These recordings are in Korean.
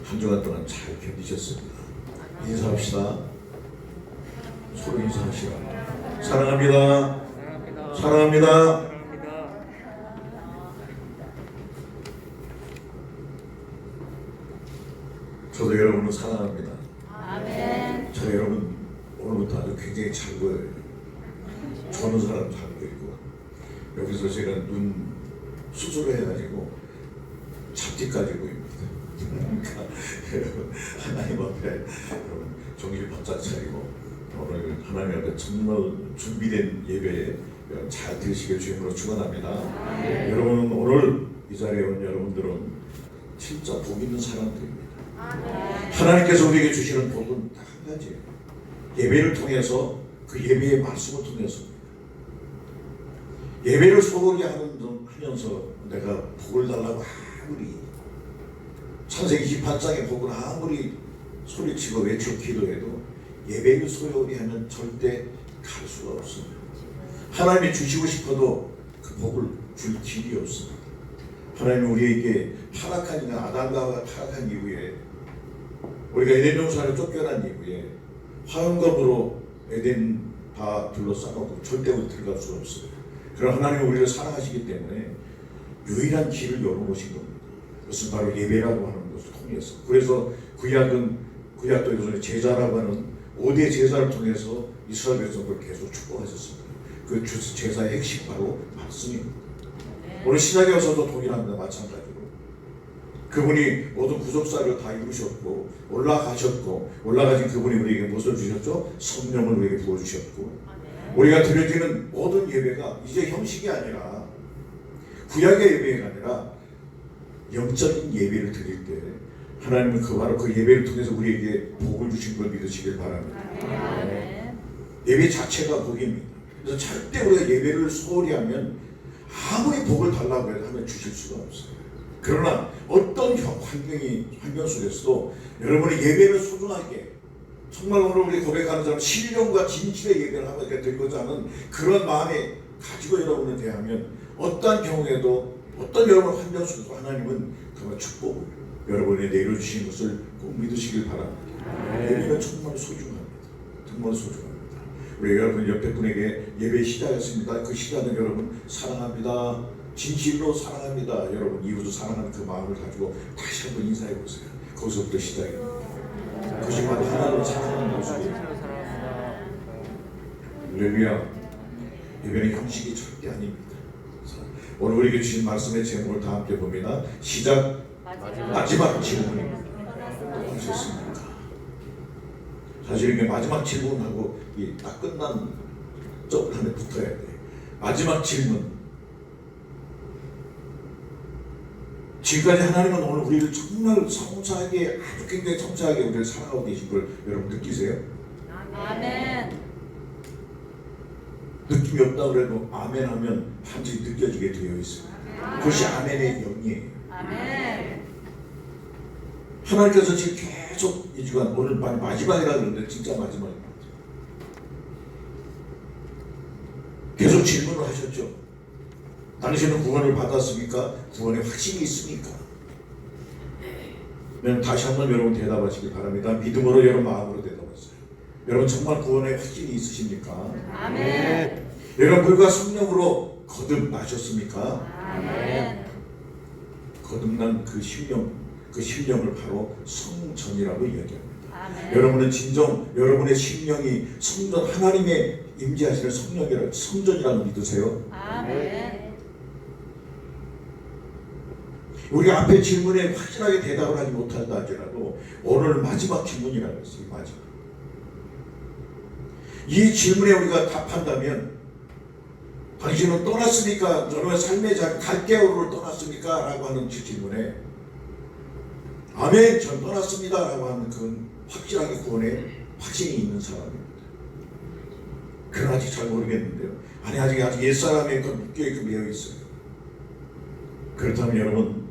한 주간 동안 잘 견디셨습니다. 인사합시다. 서로 인사하시라. 사랑합니다. 사랑합니다. 저도 여러분을 사랑합니다. 아멘. 저 여러분 오늘부터 아주 굉장히 잘 보여요. 저는 사람 잘 보이고, 여기서 제가 눈 수술을 해가지고 잡티까지 보입니다. 그러니까 여러분 하나님 앞에 여러분 정신 바짝 차리고 오늘 하나님 앞에 정말 준비된 예배에 잘 드시길 주님으로 축원합니다. 네. 여러분 오늘 이 자리에 온 여러분들은 진짜 복 있는 사람들입니다. 하나님께서 우리에게 주시는 복은 딱 한 가지예요. 예배를 통해서, 그 예배의 말씀을 통해서 예배를 소홀히 하면서 내가 복을 달라고 아무리 창세기 28장의 복을 아무리 소리치고 외치고 기도해도 예배를 소홀히 하면 절대 갈 수가 없습니다. 하나님이 주시고 싶어도 그 복을 줄 길이 없습니다. 하나님이 우리에게 타락한 인간 아담과 타락한 이후에 우리가 에덴 동산을 쫓겨난 이후에 화영검으로 에덴 다 둘러싸고 절대 우리 들어갈 수 없어요. 그러나 하나님은 우리를 사랑하시기 때문에 유일한 길을 열어놓으신 겁니다. 그것은 바로 예배라고 하는 것을 통해서. 그래서 구약도 요즘에 제사라고 하는 5대 제사를 통해서 이스라엘 백성들을 계속 축복하셨습니다. 그 제사의 핵심 바로 말씀입니다. 오늘 신약에 와서도 동일합니다. 마찬가지로 그분이 모든 구속사를 다 이루셨고 올라가신 그분이 우리에게 무엇을 주셨죠? 성령을 우리에게 부어주셨고, 우리가 드려지는 모든 예배가 이제 형식이 아니라 구약의 예배가 아니라 영적인 예배를 드릴 때 하나님은 바로 그 예배를 통해서 우리에게 복을 주신 걸 믿으시길 바랍니다. 예배 자체가 복입니다. 그래서 절대 우리가 예배를 소홀히 하면 아무리 복을 달라고 해도 하면 주실 수가 없어요. 그러나 어떤 환경 속에서도 여러분의 예배를 소중하게, 정말 오늘 우리 고백하는 사람 신령과 진실의 예배를 하게 되고자 하는 그런 마음에 가지고 여러분을 대하면 어떠한 경우에도 어떤 여러분 환경 속에서 하나님은 그런 축복을 여러분에 내려주신 것을 꼭 믿으시길 바랍니다. 예배는 정말 소중합니다. 정말 소중합니다. 우리 여러분 옆에 분에게 예배 시작했습니다. 그 시작은 여러분 사랑합니다. 진실로 사랑합니다. 여러분 이웃을 사랑하는 그 마음을 가지고 다시 한번 인사해 보세요. 거기서부터 시작입니다. 그것이 바로 하나님을 사랑하는 모습이에요. 할렐루야. 예배는 형식이 절대 아닙니다. 오늘 우리에게 주신 말씀의 제목을 다 함께 봅니다. 시작. 마지막 질문입니다. 어떠셨습니까? 사실 이게 마지막 질문하고 딱 끝난 쪽한에 붙어야 돼. 마지막 질문. 지금까지 하나님은 오늘 우리를 정말 성사하게, 아주 굉장히 성사하게 우리를 사랑하고 계신 걸 여러분 느끼세요? 아멘. 느낌이 없다 그래도 아멘 하면 반드시 느껴지게 되어 있어요. 그것이 아멘의 영이에요. 아멘. 하나님께서 지금 계속 이 주간, 오늘 마지막이라 그러는데 진짜 마지막입니다. 계속 질문을 하셨죠. 당신은 구원을 받았습니까? 구원의 확신이 있습니까? 다시 한번 여러분 대답하시기 바랍니다. 믿음으로 여러분 마음으로 대답하세요. 여러분 정말 구원의 확신이 있으십니까? 아멘. 여러분 불과 성령으로 거듭나셨습니까? 아멘. 거듭난 그 심령을 바로 성전이라고 이야기합니다. 아멘. 여러분은 진정 여러분의 심령이 성전, 하나님의 임재하시는 성전이라고 믿으세요? 아멘. 우리가 앞에 질문에 확실하게 대답을 하지 못한다 할지라도 오늘 마지막 질문이라고 했어요. 마지막. 이 질문에 우리가 답한다면 당신은 떠났습니까? 여러분의 삶의 갈대오를 떠났습니까? 라고 하는 질문에 아멘, 전 떠났습니다 라고 하는 그 확실하게 구원에 확신이 있는 사람입니다. 그건 아직 잘 모르겠는데요. 아직 옛사람의 그 묶여 있고 매여 있어요. 그렇다면 여러분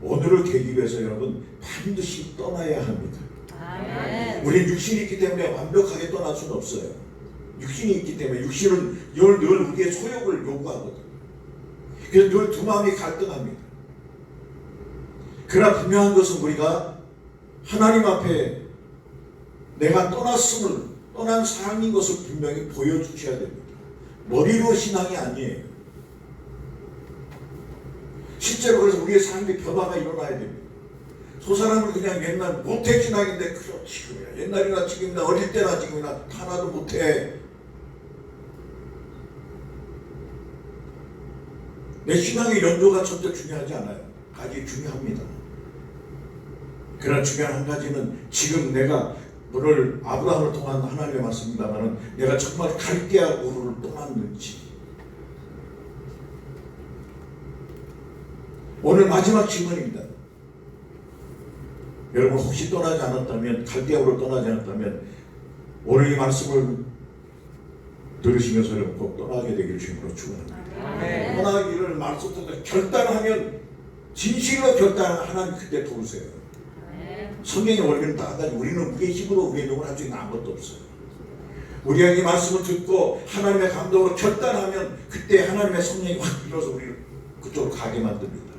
오늘을 계기 위해서 여러분 반드시 떠나야 합니다. 아멘. 우리는 육신이 있기 때문에 완벽하게 떠날 수는 없어요. 육신이 있기 때문에 육신은 늘 우리의 소욕을 요구하거든요. 그래서 늘 두 마음이 갈등합니다. 그러나 분명한 것은 우리가 하나님 앞에 내가 떠난 사람인 것을 분명히 보여주셔야 됩니다. 머리로 신앙이 아니에요. 실제로 그래서 우리의 삶에 변화가 일어나야 됩니다. 저 사람은 그냥 옛날 모태 신앙인데 그렇지 그래. 옛날이나 지금이나 어릴 때나 지금이나 하나도 못해. 내 신앙의 연조가 절대 중요하지 않아요. 아주 중요합니다. 그러나 중요한 한 가지는 지금 내가 오늘 아브라함을 통한 하나님의 말씀입니다만 내가 정말 갈대아 우르를 떠났는지 오늘 마지막 질문입니다. 여러분 혹시 떠나지 않았다면 갈대아 우르를 떠나지 않았다면 오늘 이 말씀을 들으시면서 여러분 꼭 떠나게 되기를 주님으로 축원합니다. 아멘. 떠나기를 말씀부터 결단하면 진실로 결단하면 하나님 그때 도우세요. 성경의 원리는 다 하다니 우리는 우리의 힘으로 우리의 능력을 할 수 있는 아무것도 없어요. 우리가 이 말씀을 듣고 하나님의 감동으로 결단하면 그때 하나님의 성령이 확 일어서 우리를 그쪽으로 가게 만듭니다.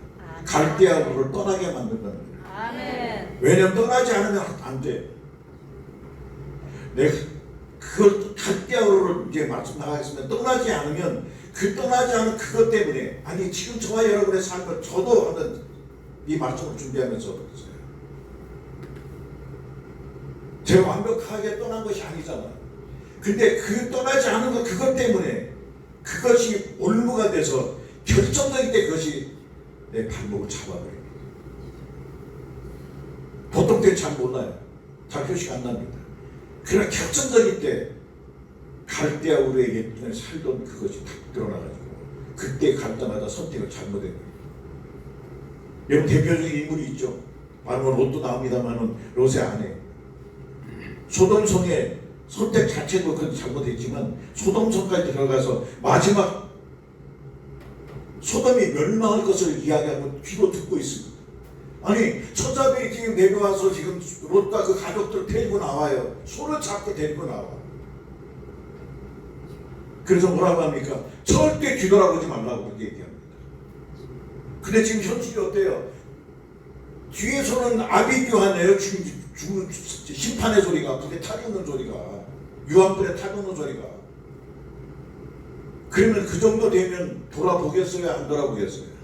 갈대아 우르를 떠나게 만든다는 거예요. 아멘. 왜냐하면 떠나지 않으면 안 돼. 내가 그걸 갈대아 우르를 이제 말씀 나가겠습니다. 떠나지 않으면 그 떠나지 않은 그것 때문에 아니 지금 저와 여러분의 삶을 저도 하는 이 말씀을 준비하면서 그랬어요. 제가 완벽하게 떠난 것이 아니잖아. 근데 그 떠나지 않은 것 그것 때문에 그것이 올무가 돼서 결정적일 때 그것이 내 발목을 잡아버립니다. 보통 때는 잘 몰라요. 잘 표시가 안 납니다. 그러나 결정적일 때 갈대아 우르에게 살던 그것이 딱 드러나가지고 그때 갈 때마다 선택을 잘못한 거예요. 여러분 대표적인 인물이 있죠. 바로 롯도 나옵니다만은 롯의 아내. 소돔성의 선택 자체도 그건 잘못했지만 소돔성까지 들어가서 마지막 소돔이 멸망할 것을 이야기하고 귀로 듣고 있습니다. 아니 천사들이 지금 내려와서 지금 롯과 그 가족들을 데리고 나와요. 손을 잡고 데리고 나와. 그래서 뭐라고 합니까? 절대 뒤돌아보지 말라고 그렇게 얘기합니다. 근데 지금 현실이 어때요? 뒤에서는 아비규하네요. 지금 심판의 소리가 불에 타오르는 소리가 유황불에 타오르는 소리가 그러면 그 정도 되면 돌아보겠어요? 안 돌아보겠어요?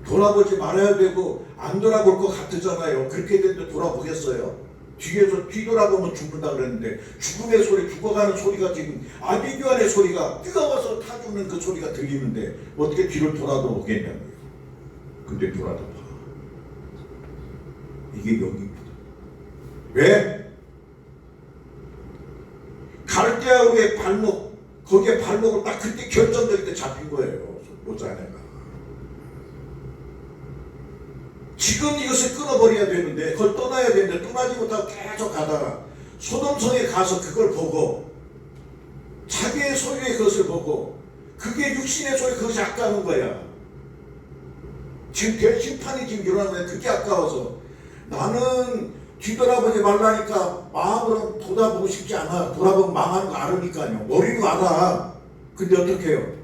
돌아보지 말아야 되고 안 돌아볼 것 같잖아요. 그렇게 되는데 돌아보겠어요? 뒤에서 뒤돌아보면 죽는다 그랬는데 죽음의 소리, 죽어가는 소리가 지금 아비규환의 소리가 뜨거워서 타주는 그 소리가 들리는데 어떻게 뒤를 돌아보겠냐고요. 근데 돌아봐. 이게 영입니다. 왜? 갈대아 우르의 발목, 거기에 발목을 딱 그때 결정적일 때 잡힌 거예요. 모자네가. 지금 이것을 끊어버려야 되는데 그걸 떠나야 되는데 떠나지 못하고 계속 가다가 소돔성에 가서 그걸 보고 자기의 소유의 것을 보고 그게 육신의 소유 그것이 아까운 거야. 지금 대심판이 지금 일어나는데 그게 아까워서 나는 뒤돌아보지 말라니까 마음으로 돌아보고 싶지 않아. 돌아보면 망하는 거 알으니까요. 머리로 알아. 근데 어떻게 해요?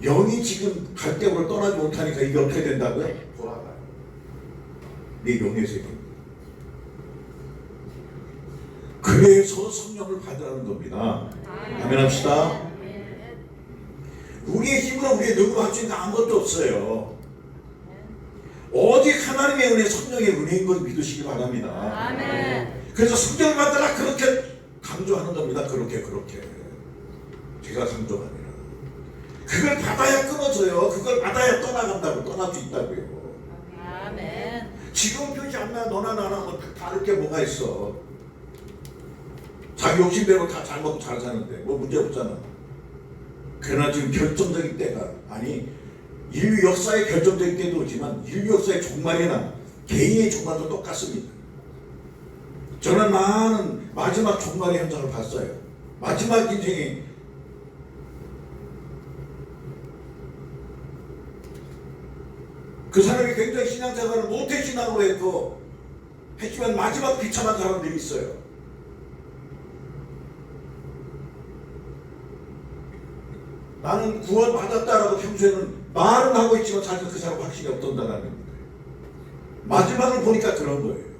영이 지금 갈대우를 떠나지 못하니까 이게 어떻게 된다고요? 돌아가요. 내 영의 세계입니다. 그래서 성령을 받으라는 겁니다. 아멘 합시다. 우리의 힘으로 우리의 능으로 할 수 있는 아무것도 없어요. 오직 하나님의 은혜, 성령의 은혜인 걸 믿으시기 바랍니다. 아멘. 그래서 성령을 받으라 그렇게 강조하는 겁니다. 그렇게 제가 강조합니다. 그걸 받아야 끊어져요. 그걸 받아야 떠나간다고, 떠날 수 있다고요. 아멘. 지금 표시 안 나, 너나 나나 뭐 다를 게 뭐가 있어. 자기 욕심대로 다 잘 먹고 잘 사는데 뭐 문제 없잖아. 그러나 지금 결정적인 때가 아니 인류 역사의 결정적인 때도 오지만 인류 역사의 종말이나 개인의 종말도 똑같습니다. 저는 많은 마지막 종말의 현장을 봤어요. 마지막 인생이 그 사람이 굉장히 신앙생활을 모태 신앙으로 했고 했지만 마지막 비참한 사람들이 있어요. 나는 구원 받았다라고 평소에는 말은 하고 있지만 사실 그 사람 확신이 없던다는 겁니다. 마지막을 보니까 그런 거예요.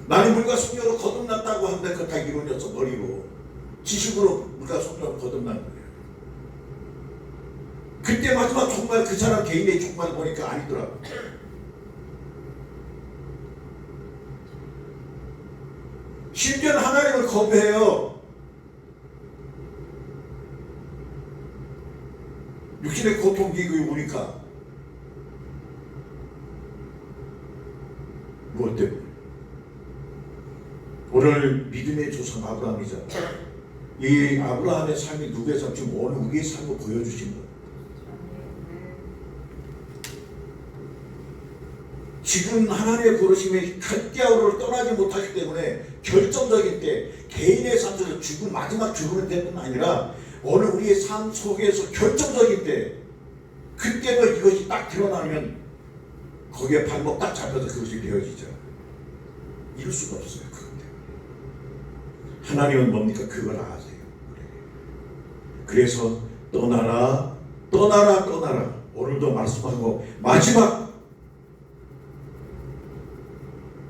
나는 물과 성녀로 거듭났다고 하는데 그거 다 이론이었어. 머리로 지식으로 물과 성녀로 거듭난 거예요. 그때 마지막 정말 그 사람 개인의 정말 보니까 아니더라고. 심지어 하나님을 거부해요. 육신의 고통 기근이 오니까. 무엇 때문에? 오늘 믿음의 조상 아브라함이잖아. 이 아브라함의 삶이 누구의 삶, 지금 오늘 우리의 삶을 보여주신 거예요. 지금 하나님의 부르심에 갈대아우를 떠나지 못하기 때문에 결정적인 때 개인의 삶에서 죽음, 마지막 죽음의 때뿐 아니라 오늘 우리의 삶 속에서 결정적인 때 그때도 이것이 딱 드러나면 거기에 발목 딱 잡혀서 그것이 되어지죠. 이룰 수가 없어요. 그것 때문에. 하나님은 뭡니까? 그걸 아세요. 그래서 떠나라, 떠나라, 떠나라. 오늘도 말씀하고 마지막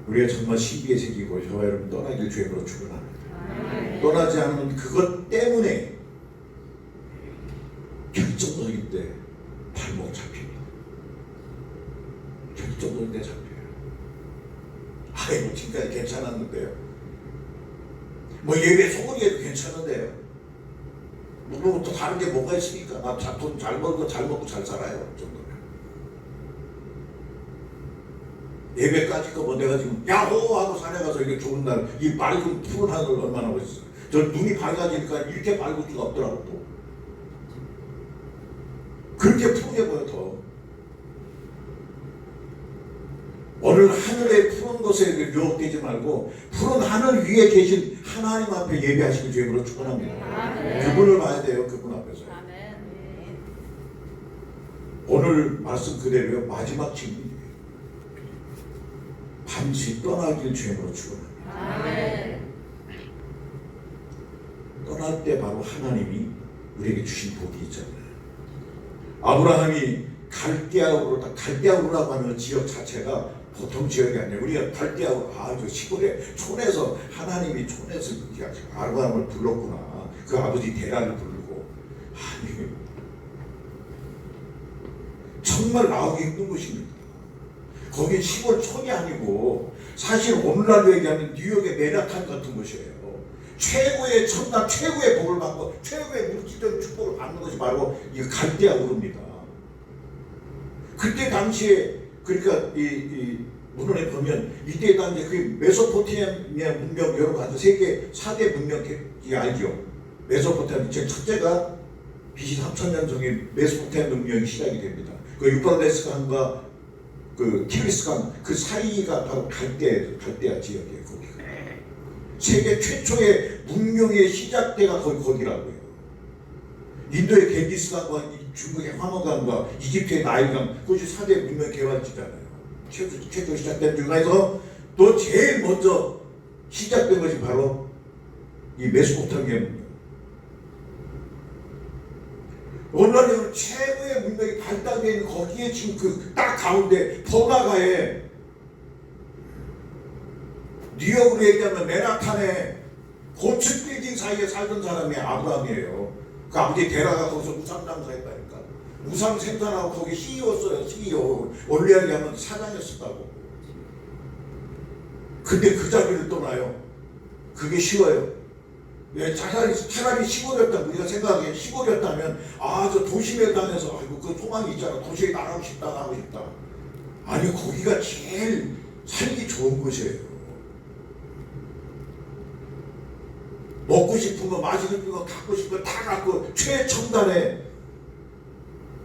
우리가 정말 시기에 새기고 저와 여러분 떠나길 죄로 축원합니다. 떠나지 않으면 그것 때문에 결정적인 때 발목 잡힙니다. 결정적인 때 잡혀요. 아이고 지금까지 괜찮았는데요. 뭐 예배 소고기에도 괜찮은데요. 뭐 또 다른 게 뭐가 있습니까? 나 돈 잘 벌고 잘 먹고 잘 살아요. 정도면. 예배까지 거 뭐 내가 지금 야호 하고 산에 가서 이렇게 좋은 날 이 맑은 푸른 하늘 얼마나 멋있어요. 저 눈이 밝아지니까 이렇게 밝을 수가 없더라고 또. 그렇게 푸르게 보여 더. 오늘 하늘의 푸른 것에 유혹되지 말고 푸른 하늘 위에 계신 하나님 앞에 예배하시길 주님으로 축원합니다. 그분을 봐야 돼요. 그분 앞에서. 오늘 말씀 그대로요. 마지막 질문이에요. 반드시 떠나길 주님으로 축원합니다. 떠날 때 바로 하나님이 우리에게 주신 복이 있잖아요. 아브라함이 갈대아우르라고 하는 지역 자체가 보통 지역이 아니에요. 우리가 갈대아우르, 저 시골에 촌에서 하나님이 촌에서 아브라함을 불렀구나. 그 아버지 데라를 부르고. 아니, 정말 나오기 힘든 곳입니다. 거긴 시골 촌이 아니고 사실 오늘날로 얘기하면 뉴욕의 맨하탄 같은 곳이에요. 최고의 천당, 최고의 복을 받고 최고의 물질적 축복을 받는 것이 바로 이 갈대아우르입니다. 그때 당시에 그러니까 이 문헌에 보면 이때 당시에 그 메소포타미아 문명 여러 가지 세계 4대 문명이 알죠. 메소포타미아 첫째가 BC 3000년 전에 메소포타미아 문명이 시작이 됩니다. 그 유프라데스 강과 그 티그리스 강 그 사이가 바로 갈대아 지역이에요. 거기가. 세계 최초의 문명의 시작대가 거기라고요. 인도의 겐디스 강과 중국의 황허강과 이집트의 나일강, 그것이 4대 문명 개발지잖아요. 최초 시작된 중에서 또 제일 먼저 시작된 것이 바로 이 메소포타미아 문명. 오늘날은 최고의 문명이 발달되어 있는 거기에 지금 그 딱 가운데 번화가에 뉴욕으로 얘기하면 맨하탄에 고층 빌딩 사이에 살던 사람이 아브라함이에요. 그 아버지 데라가 거기서 우상 장사했다니까. 우상 생산하고 거기 CEO였어요. CEO. 원래 얘기하면 사장이었었다고. 근데 그 자리를 떠나요. 그게 쉬워요. 왜 차라리 시골이었다면 우리가 생각하기에 시골이었다면 저 도심에 다녀서 아이고 그 소망이 있잖아. 도시에 나가고 싶다. 아니 거기가 제일 살기 좋은 곳이에요. 먹고 싶은 거, 마시는 거, 갖고 싶은 거 다 갖고 최첨단의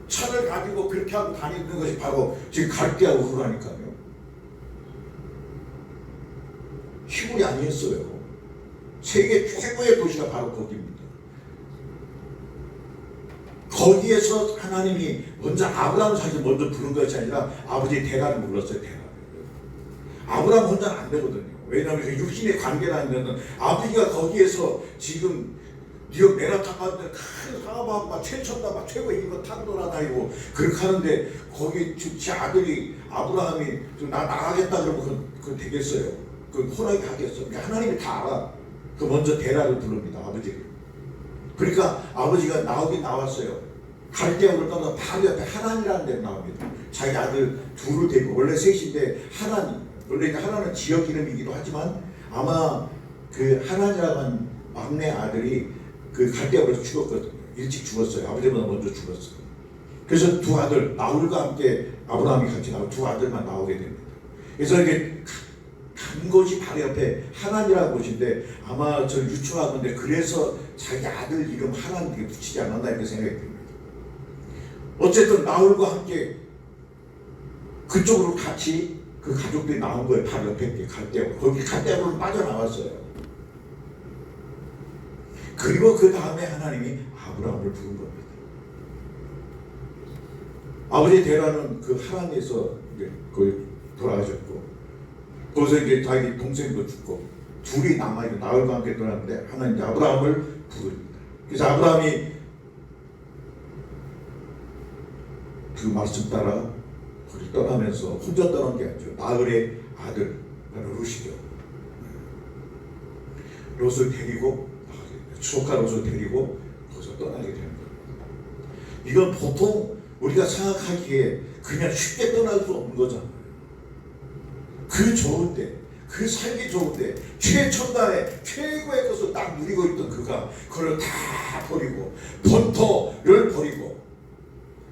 차를 가지고 그렇게 하고 다니는 것이 바로 지금 갈대아우르라니까요. 시골이 아니었어요. 세계 최고의 도시가 바로 거기입니다. 거기에서 하나님이 먼저 아브라함을 사실 먼저 부른 것이 아니라 아버지 데라를 불렀어요. 데라. 아브라함 혼자는 안 되거든요. 왜냐하면 육신의 관계라는 것은 아버지가 거기에서 지금 뉴욕 맨하탄 가는데 큰 상하방 막 최첨단 막 최고 이거 타고 돌아다니고 그렇게 하는데 거기 제 아들이 아브라함이 나 나가겠다 그러면 그건 되겠어요. 그 호락이 하겠어. 하나님이 다 알아. 그 먼저 데라를 부릅니다. 아버지를. 그러니까 아버지가 나오긴 나왔어요. 갈대아를 떠나 바로 옆에 하란이라는 데로 나옵니다. 자기 아들 둘을 데리고 원래 셋인데 하란 원래 하란은 지역 이름이기도 하지만 아마 그 하란이라고 하는 막내 아들이 그 갈대아에서 죽었거든요. 일찍 죽었어요. 아버지보다 먼저 죽었어요. 그래서 두 아들 나홀과 함께 아브라함이 같이 나오고 두 아들만 나오게 됩니다. 그래서 이게 간 곳이 바로 옆에 하란이라는 곳인데 아마 저를 유추하는데 그래서 자기 아들 이름 하란 이렇게 붙이지 않았나 이렇게 생각이 듭니다. 어쨌든 나홀과 함께 그쪽으로 같이 그 가족들이 나온 거예요. 바로 옆에 갈대아로. 거기 갈대아로는 빠져나왔어요. 그리고 그 다음에 하나님이 아브라함을 부른 겁니다. 아버지 데라는 그 하란에서 이제 거기 돌아가셨고 거기서 이제 자기 동생도 죽고 둘이 남아있고 나홀과 함께 떠났는데 하나님이 아브라함을 부릅니다. 그래서 아브라함이 그 말씀 따라 거기 떠나면서 혼자 떠난 게 아니죠. 나홀의 아들 바로 롯이죠. 롯을 데리고 조카 롯을 데리고 거기서 떠나게 되는 겁니다. 이건 보통 우리가 생각하기에 그냥 쉽게 떠날 수 없는 거잖아요. 그 좋은데, 그 살기 좋은데 최첨단의 최고의 것을 딱 누리고 있던 그가 그걸 다 버리고 본토를 버리고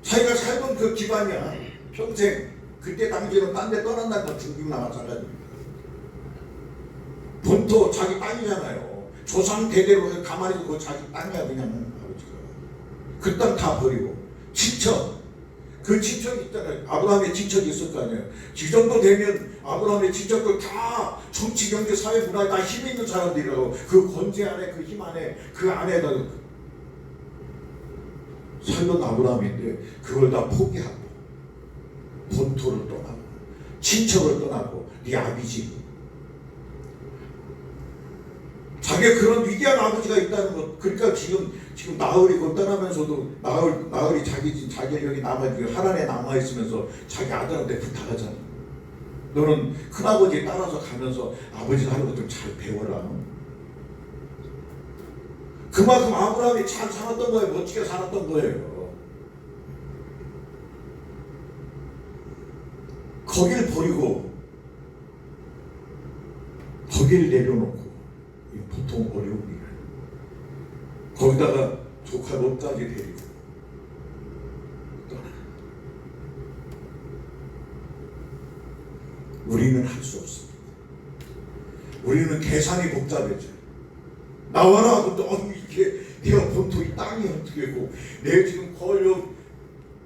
자기가 살던 그 기반이야 평생 그때 당시에는 딴 데 떠난다는 건 중국이나 마찬가지입니다. 본토 자기 땅이잖아요. 조상 대대로 가만히 두고 자기 땅이야 그냥 아버지가 그 땅 다 버리고 친척 그 친척이 있잖아요. 아브라함의 친척이 있을 거 아니에요. 이 정도 되면 아브라함의 친척들 다 정치, 경제, 사회, 문화에 다 힘 있는 사람들이라고 그 권세 안에 그 힘 안에 그 안에다 살던 아브라함인데 그걸 다 포기하고 본토를 떠나고 친척을 떠나고 네 아비지 자기가 그런 위대한 아버지가 있다는 것. 그러니까 지금 나홀이 곧 떠나면서도 나홀이 자기 여기 하란에 남아 있으면서 자기 아들한테 부탁하잖아. 너는 큰아버지 따라서 가면서 아버지가 하는 것 좀 잘 배워라. 그만큼 아브라함이 잘 살았던 거예요. 멋지게 살았던 거예요. 거길 버리고 거길 내려놓고 보통 어려운 일. 거기다가 조카 롯까지 데리고 떠나. 우리는 할 수 없습니다. 우리는 계산이 복잡해져. 나와라 하고 이게 내가 본토 이 땅이 어떻게 되고 내가 지금 거의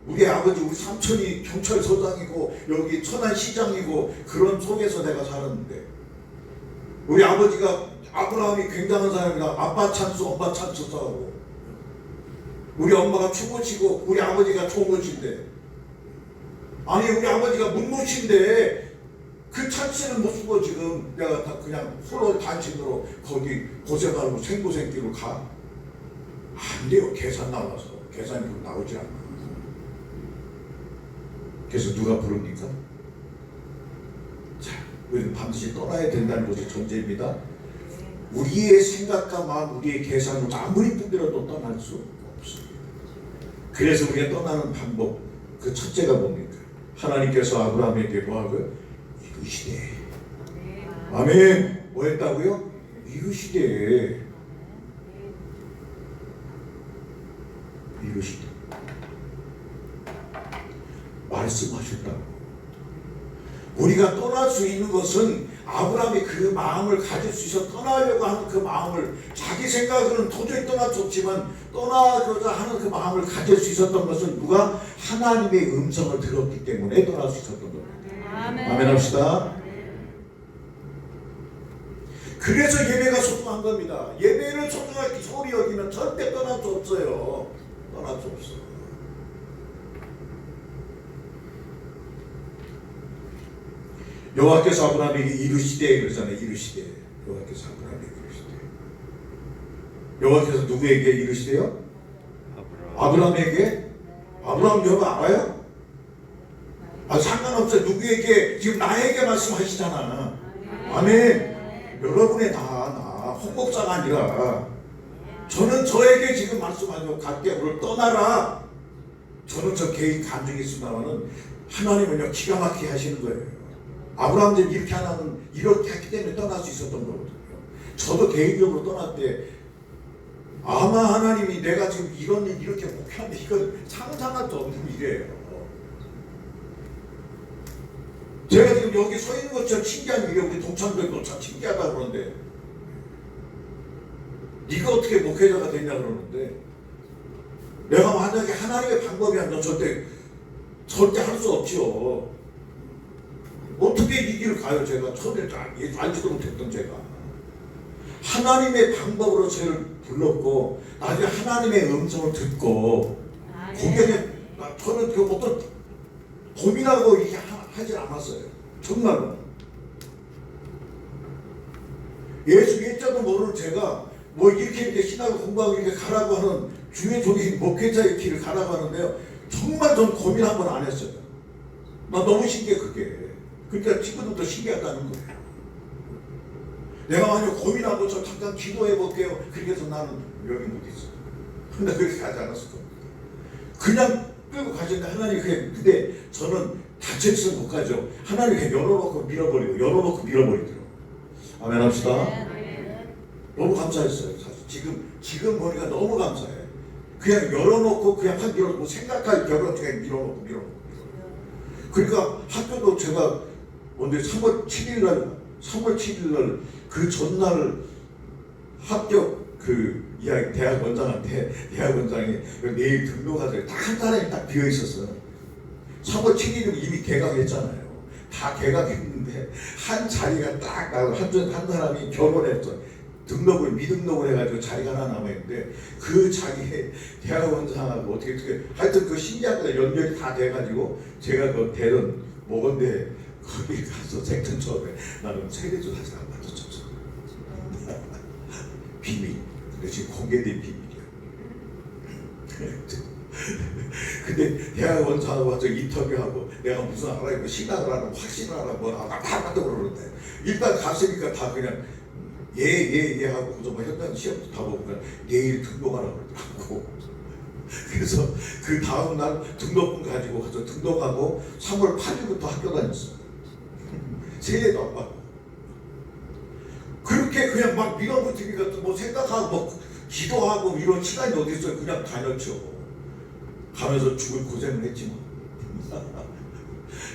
우리 아버지 우리 삼촌이 경찰서장이고 여기 천안시장이고 그런 속에서 내가 살았는데 우리 아버지가 아브라함이 굉장한 사람이라 아빠 찬스 엄마 찬스 싸우고 우리 엄마가 초고치고 우리 아버지가 초고치인데 아니 우리 아버지가 문무신데 그 찬스는 못 쓰고 지금 내가 다 그냥 홀로 단신으로 거기 고생하고 생고생길로 가. 안 돼요. 계산 나와서 계산이 나오지 않아. 그래서 누가 부릅니까? 자, 우리는 반드시 떠나야 된다는 것이 전제입니다. 우리의 생각과 마음, 우리의 계산으로 아무리 뿐이라도 떠날 수 없습니다. 그래서 우리가 떠나는 방법, 그 첫째가 뭡니까? 하나님께서 아브라함에게 뭐하고요? 이루시되. 아멘. 뭐 했다고요? 이루시되. 이루시되. 말씀하셨다고. 우리가 떠날 수 있는 것은 아브라함이 그 마음을 가질 수 있어 떠나려고 하는 그 마음을 자기 생각으로는 도저히 떠날 수 없지만 떠나고자 하는 그 마음을 가질 수 있었던 것은 누가 하나님의 음성을 들었기 때문에 떠날 수 있었던 겁니다. 아멘 합시다. 그래서 예배가 소중한 겁니다. 예배를 소중하게 소리 여기면 절대 떠날 수 없어요. 떠날 수 없어. 여호와께서 아브라함에게 이루시되 그러잖아요. 이루시되 여호와께서 아브라함에게 이루시되 여호와께서 누구에게 이르시대요? 아브라함에게? 아브라함 여러분 알아요? 상관없어요. 누구에게? 지금 나에게 말씀하시잖아. 아멘. 여러분의 나 헌법자가 아니라 저는 저에게 지금 말씀하시고 갈대우를 떠나라. 저는 저 개인 감정이 있습니다만은 하나님은요 기가 막히게 하시는 거예요. 아브라함도 이렇게 하나는 이렇게 했기 때문에 떠날 수 있었던 거거든요. 저도 개인적으로 떠날 때 아마 하나님이 내가 지금 이런 일 이렇게 목표하는데 이건 상상할 수 없는 일이에요. 제가 지금 여기 서 있는 것처럼 신기한 일이에요. 우리 동창들도 참 신기하다 그러는데 네가 어떻게 목회자가 됐냐 그러는데 내가 만약에 하나님의 방법이 아니면 절대 할 수 없죠. 어떻게 이 길을 가요? 제가 처음에 알지도 못했던 제가 하나님의 방법으로 저를 불렀고 나중에 하나님의 음성을 듣고 거기에 저는 그 어떤 고민하고 이렇게 하질 않았어요. 정말로 예수 일자도 모르는 제가 뭐 이렇게 신학을 공부하고 이렇게 가라고 하는 주의 종이 목회자의 길을 가라고 하는데요. 정말 전 고민 한 번 안 했어요. 나 너무 신기해 그게. 그러니까 친구들도 신기하다는 거예요. 내가 만약 고민하고 저 잠깐 기도해 볼게요. 그래서 나는 여기 못 있어. 근데 그렇게 하지 않았을 겁니다. 그냥 끌고 가셨는데 하나님 그냥 근데 저는 다쳐있으면 못 가죠. 하나님 그냥 열어놓고 밀어버리더라고요. 아멘 합시다. 너무 감사했어요. 사실 지금 보니까 너무 감사해. 그냥 열어놓고 그냥 확 밀어놓고 생각할 겨를 그냥 밀어놓고. 그러니까 학교도 제가 먼저 3월 7일날 그 전날 합격 그 이야기 대학 원장한테 대학 원장이 내일 등록하세요. 딱 한 사람이 딱 비어 있었어요. 3월 7일이면 이미 개강했잖아요. 다 개강했는데 한 자리가 딱 나고 한 사람이 결혼했어. 미등록을 해가지고 자리가 하나 남아있는데 그 자리에 대학원장하고 어떻게 하여튼 그 신기한 거 연결이 다 돼가지고 제가 그 대전 모건대 거기 가서 생전 처음에 나는 세례도 사실 안 받았었어. 비밀. 근데 지금 공개된 비밀이야. 근데 대학원장하고 와서 인터뷰하고 내가 무슨 알아요? 신학을 하나 확신을 하나 뭐 하나 다 그러는데 일단 갔으니까 다 그냥 예 하고 그저 뭐 현장 시험도 다 보고 그냥 내일 등록하라고 그러더라고. 그래서 그 다음 날 등록금 가지고 가서 등록하고 3월 8일부터 학교 다녔어. 세례도 안 받고. 그렇게 그냥 막 밀어붙이니까 뭐 생각하고 뭐 기도하고 이런 시간이 어디 있어요? 그냥 다녔죠. 가면서 죽을 고생을 했지만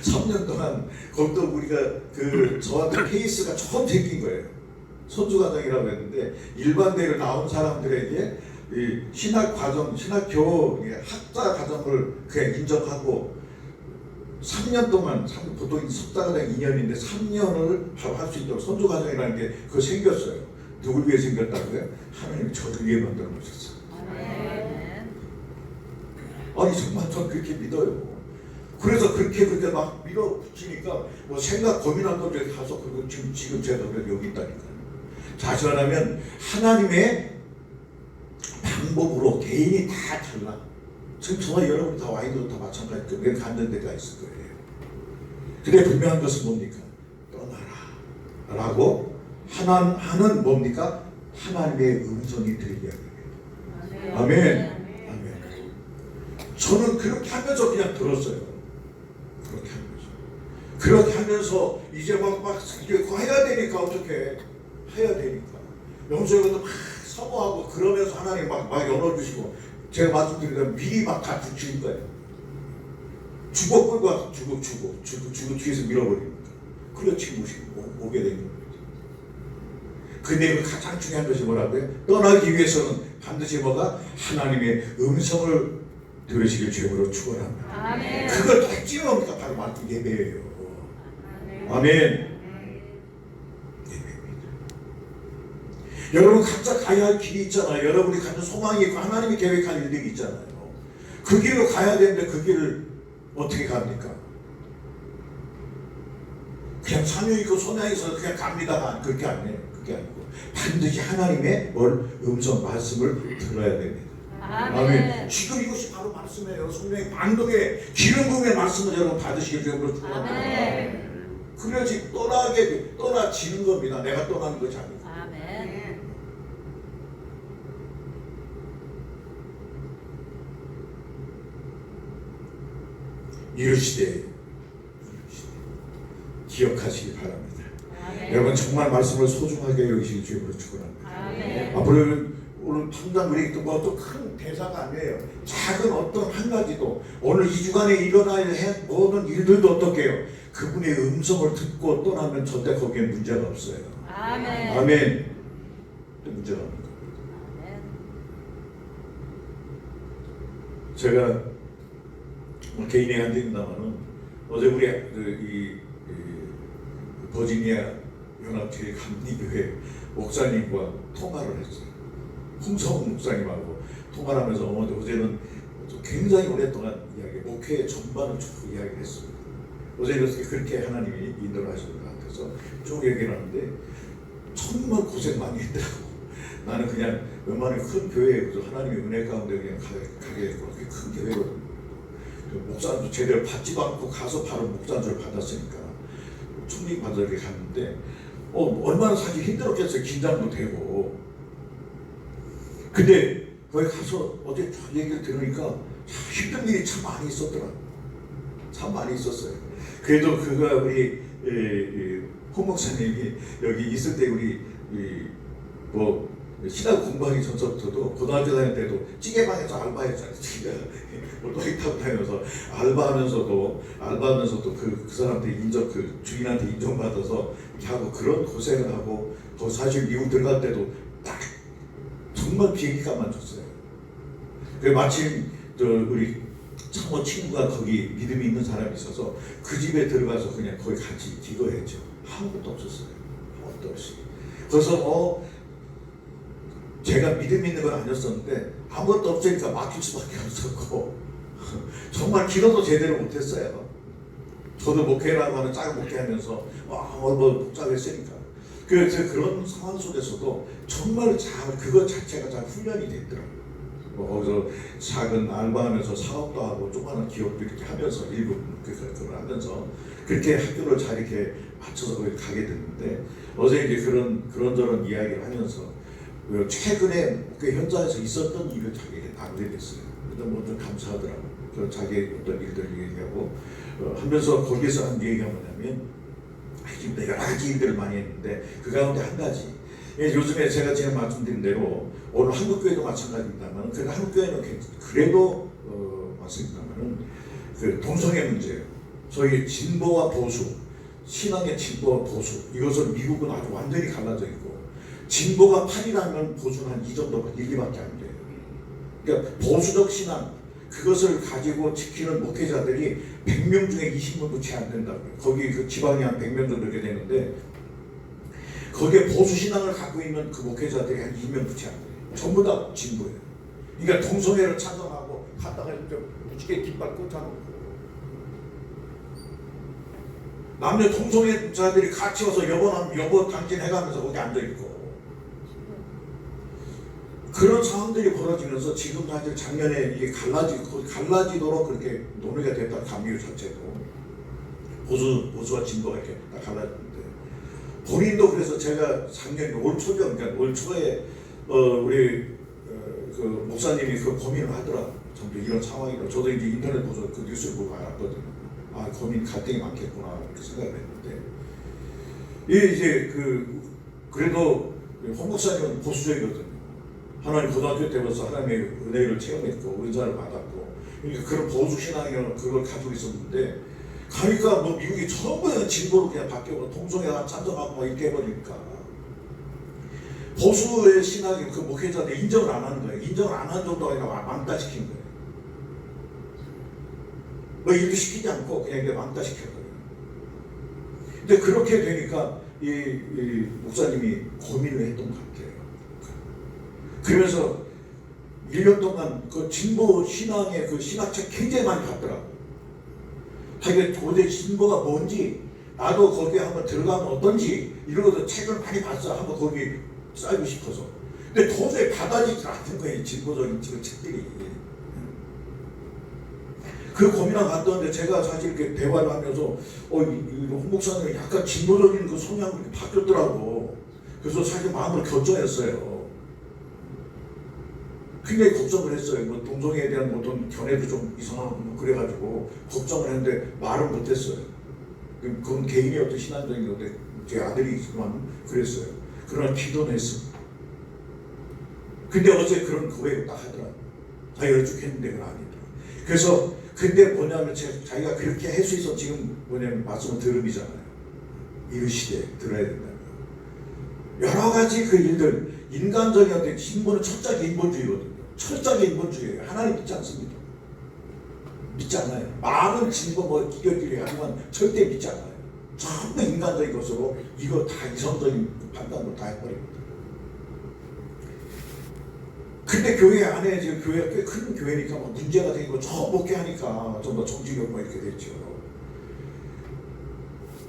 3년 동안 거기도 우리가 그 저한테 케이스가 처음 생긴 거예요. 선주과정이라고 했는데 일반대를 나온 사람들에게 이 신학 과정, 신학교 학자 과정을 그냥 인정하고 3년 동안 보통 석사과정 2년인데 3년을 바로 할 수 있도록 선주과정이라는 게 그거 생겼어요. 누굴 위해 생겼다고요? 하나님이 저를 위해 만들어 놓으셨어요. 아니 정말 전 그렇게 믿어요. 그래서 그렇게 막 밀어붙이니까 뭐 생각 고민한 것들에 가서 그리고 지금 제가 여기 있다니까요. 다시 말하면 하나님의 방법으로 개인이 다 달라. 지금 저와 여러분이 다 와인도 다 마찬가지죠. 늘 갖는 데가 있을 거예요. 그래 분명한 것은 뭡니까? 떠나라 라고 하는 뭡니까? 하나님의 음성이 들리게 하는 거예요. 아멘. 저는 그렇게 하면서 그냥 들었어요. 그렇게 하면서 이제 막 이게 해야 되니까 어떻게 해야 되니까 영수에서도 막 사모하고 그러면서 하나님 막 열어주시고 제가 말씀드리면 미리 막 다 붙이는 거예요. 주고 끌고 와서 주고 뒤에서 밀어버리니까 그래 지금 오게 된 겁니다. 근데 그 가장 중요한 것이 뭐라고요? 떠나기 위해서는 반드시 뭐가 하나님의 음성을 들으시길 주님으로 축원합니다. 아멘. 그걸 딱 찌르니까 바로 말씀 예배예요. 아멘. 여러분 각자 가야 할 길이 있잖아요. 여러분이 갖는 소망이 있고 하나님이 계획한 일들이 있잖아요. 그 길로 가야 되는데 그 길을 어떻게 갑니까? 그냥 사명 있고 소망이 있어서 그냥 갑니다만 그렇게 안 해요. 그게 아니고 반드시 하나님의 음성 말씀을 들어야 됩니다. 아멘. 지금 이것이 바로 말씀이에요. 성령의 만동의 기름 부음의 말씀을 여러분 받으시길 주님으로 축원합니다. 그래야지 떠나지는 겁니다. 내가 떠나는 것이 아니고. 아멘. 이르시되 기억하시기 바랍니다. 아멘. 여러분 정말 말씀을 소중하게 여기시길 주님으로 축원합니다. 아멘. 앞으로 오늘 당장 우리 또 큰 대사가 아니에요. 작은 어떤 한 가지도 오늘 이 주간에 일어나야 할 모든 일들도 어떻게요? 그분의 음성을 듣고 떠나면 절대 거기에 문제가 없어요. 아멘. 아멘. 문제가 없는 겁니다. 아멘. 제가 개인이 안 됩니다만은 어제 우리 이 버지니아 연합회 감리교회 목사님과 통화를 했어요. 홍성훈 목사님하고 통화를 하면서 어제는 굉장히 오랫동안 목회 전반을 쭉 이야기를 했습니다. 어제는 그렇게 하나님이 인도를 하시는 것 같아서 쭉 얘기를 하는데 정말 고생 많이 했더라고. 나는 그냥 웬만한 큰 교회에 하나님의 은혜 가운데 그냥 가게 됐고 그렇게 큰 교회거든요. 목사도 제대로 받지도 않고 가서 바로 목사를 받았으니까 총리 받으러 갔는데 얼마나 사실 힘들었겠어요. 긴장도 되고. 근데 거기 가서 어제 얘기를 들으니까 힘든 일이 참 많이 있었더라. 참 많이 있었어요. 그래도 그가 우리 홍 목사님이 여기 있을 때 우리 신학 공부하기 전서부터도 고등학교 다닐 때도 찌개방에서 알바했잖아요. 오토바이 타고 다니면서 알바하면서도 그 사람한테 그 주인한테 인정받아서 이렇게 하고 그런 고생을 하고 또 사실 미국 들어갈 때도 딱 정말 비행기값만 줬어요. 그 마침 우리 창호 친구가 거기 믿음이 있는 사람이 있어서 그 집에 들어가서 그냥 거기 같이 기도했죠. 아무것도 없었어요. 아무것도 없이. 그래서 제가 믿음 있는 건 아니었었는데 아무것도 없으니까 맡길 수밖에 없었고 정말 기도도 제대로 못했어요. 저도 목회라고 하는 작은 목회하면서 복잡했으니까 그래서 그런 상황 속에서도 정말 잘 그것 자체가 잘 훈련이 됐더라고요. 거기서 작은 알바하면서 사업도 하고 조그마한 기업도 이렇게 하면서 일부 그걸 하면서 그렇게 학교를 잘 이렇게 맞춰서 거기 가게 됐는데 어제 이제 그런저런 이야기를 하면서 최근에 그 현장에서 있었던 일을 자기에게 나누게 됐어요. 그래서 좀 감사하더라고요. 그 자기의 어떤 일들을 얘기하고 하면서 거기서 한 얘기가 뭐냐면 지금 여러 가지 일들을 많이 했는데 그 가운데 한 가지 요즘에 제가 지금 말씀드린 대로 오늘 한국교회도 마찬가지입니다만 그래도 한국교회는 그래도 맞습니다만은 그 동성애 문제예요. 저희 진보와 보수, 신앙의 진보와 보수 이것을 미국은 아주 완전히 갈라져 있고 진보가 8이라면 보수는 한 2 정도밖에 1~2밖에 안 돼요. 그러니까 보수적 신앙 그것을 가지고 지키는 목회자들이 100명 중에 20명도 채 안 된다고요. 거기 그 지방이 한 100명 정도 되는데 거기에 보수 신앙을 갖고 있는 그 목회자들이 한 2명도 채 안 돼요. 전부 다 진보예요. 그러니까 동성애를 찬성하고 갖다가 무지개 깃발 꽂아놓고 남녀 동성애자들이 같이 와서 여보 당신 해가면서 거기 앉아있고 그런 상황들이 벌어지면서 지금 사실 작년에 이게 갈라지도록 그렇게 논의가 됐다. 감리교 자체도 보수와 진보가 이렇게 딱 갈라졌는데 본인도 그래서 제가 작년 올 초죠. 그러니까 올 초에 우리 그 목사님이 그 고민을 하더라. 전부 이런 상황이라 저도 이제 인터넷 보서 그 뉴스를 보고 알았거든요. 아 고민 갈등이 많겠구나 이렇게 생각을 했는데 이제 그래도 홍 목사님은 보수적이거든요. 하나님 고등학교 때부터 하나님의 은혜를 체험했고 은사를 받았고 그러니까 그런 보수 신앙을 그걸 가지고 있었는데 가니까 미국이 전부 다 진보로 그냥 바뀌고 동성애가 찬성하고 이렇게 해버리니까 보수의 신학이 그 목회자들 인정을 안 하는 거예요. 인정을 안 하는 정도가 아니라 왕따시킨 거예요. 일도 시키지 않고 그냥 이게 왕따시켜버려요. 근데 그렇게 되니까 이 목사님이 고민을 했던 것 같아요. 그러면서 1년 동안 그 진보 신앙의 그 신학책 굉장히 많이 봤더라고. 자기가 도대체 진보가 뭔지 나도 거기에 한번 들어가면 어떤지 이런 것도 책을 많이 봤어. 한번 거기 쌓이고 싶어서. 근데 도저히 받아지지 않는 거예요. 진보적인 지금 책들이. 그 고민을 갔던데 제가 사실 이렇게 대화를 하면서 홍 목사님 약간 진보적인 그 성향이 바뀌었더라고. 그래서 사실 마음을 결정했어요. 굉장히 걱정을 했어요. 뭐 동성애에 대한 어떤 견해도 좀 이상하고 그래가지고 걱정을 했는데 말을 못했어요. 그건 개인의 어떤 신앙적인 건데 제 아들이 그만 그랬어요. 그러나 기도는 했습니다. 근데 어제 그런 고백을 딱 하더라고요. 자기가 쭉 했는데 그건 아니더라고요. 그래서 근데 뭐냐면 자기가 그렇게 할 수 있어 지금 뭐냐면 말씀은 들음이잖아요. 이르시되 들어야 된다는 거. 여러 가지 그 일들 인간적인 어떤 진보는 철저하게 인본주의거든요. 철저하게 인본주의예요. 하나님 믿지 않습니다. 믿지 않아요. 많은 진보 뭐 기결끼리 하지만 절대 믿지 않아요. 전부 인간적인 것으로 이거 다 이성적인 판단으로 다 해버립니다. 근데 교회 안에 지금 교회가 꽤 큰 교회니까 뭐 문제가 생기고 저 먹게 하니까 좀 더 정치력 뭐 이렇게 됐죠.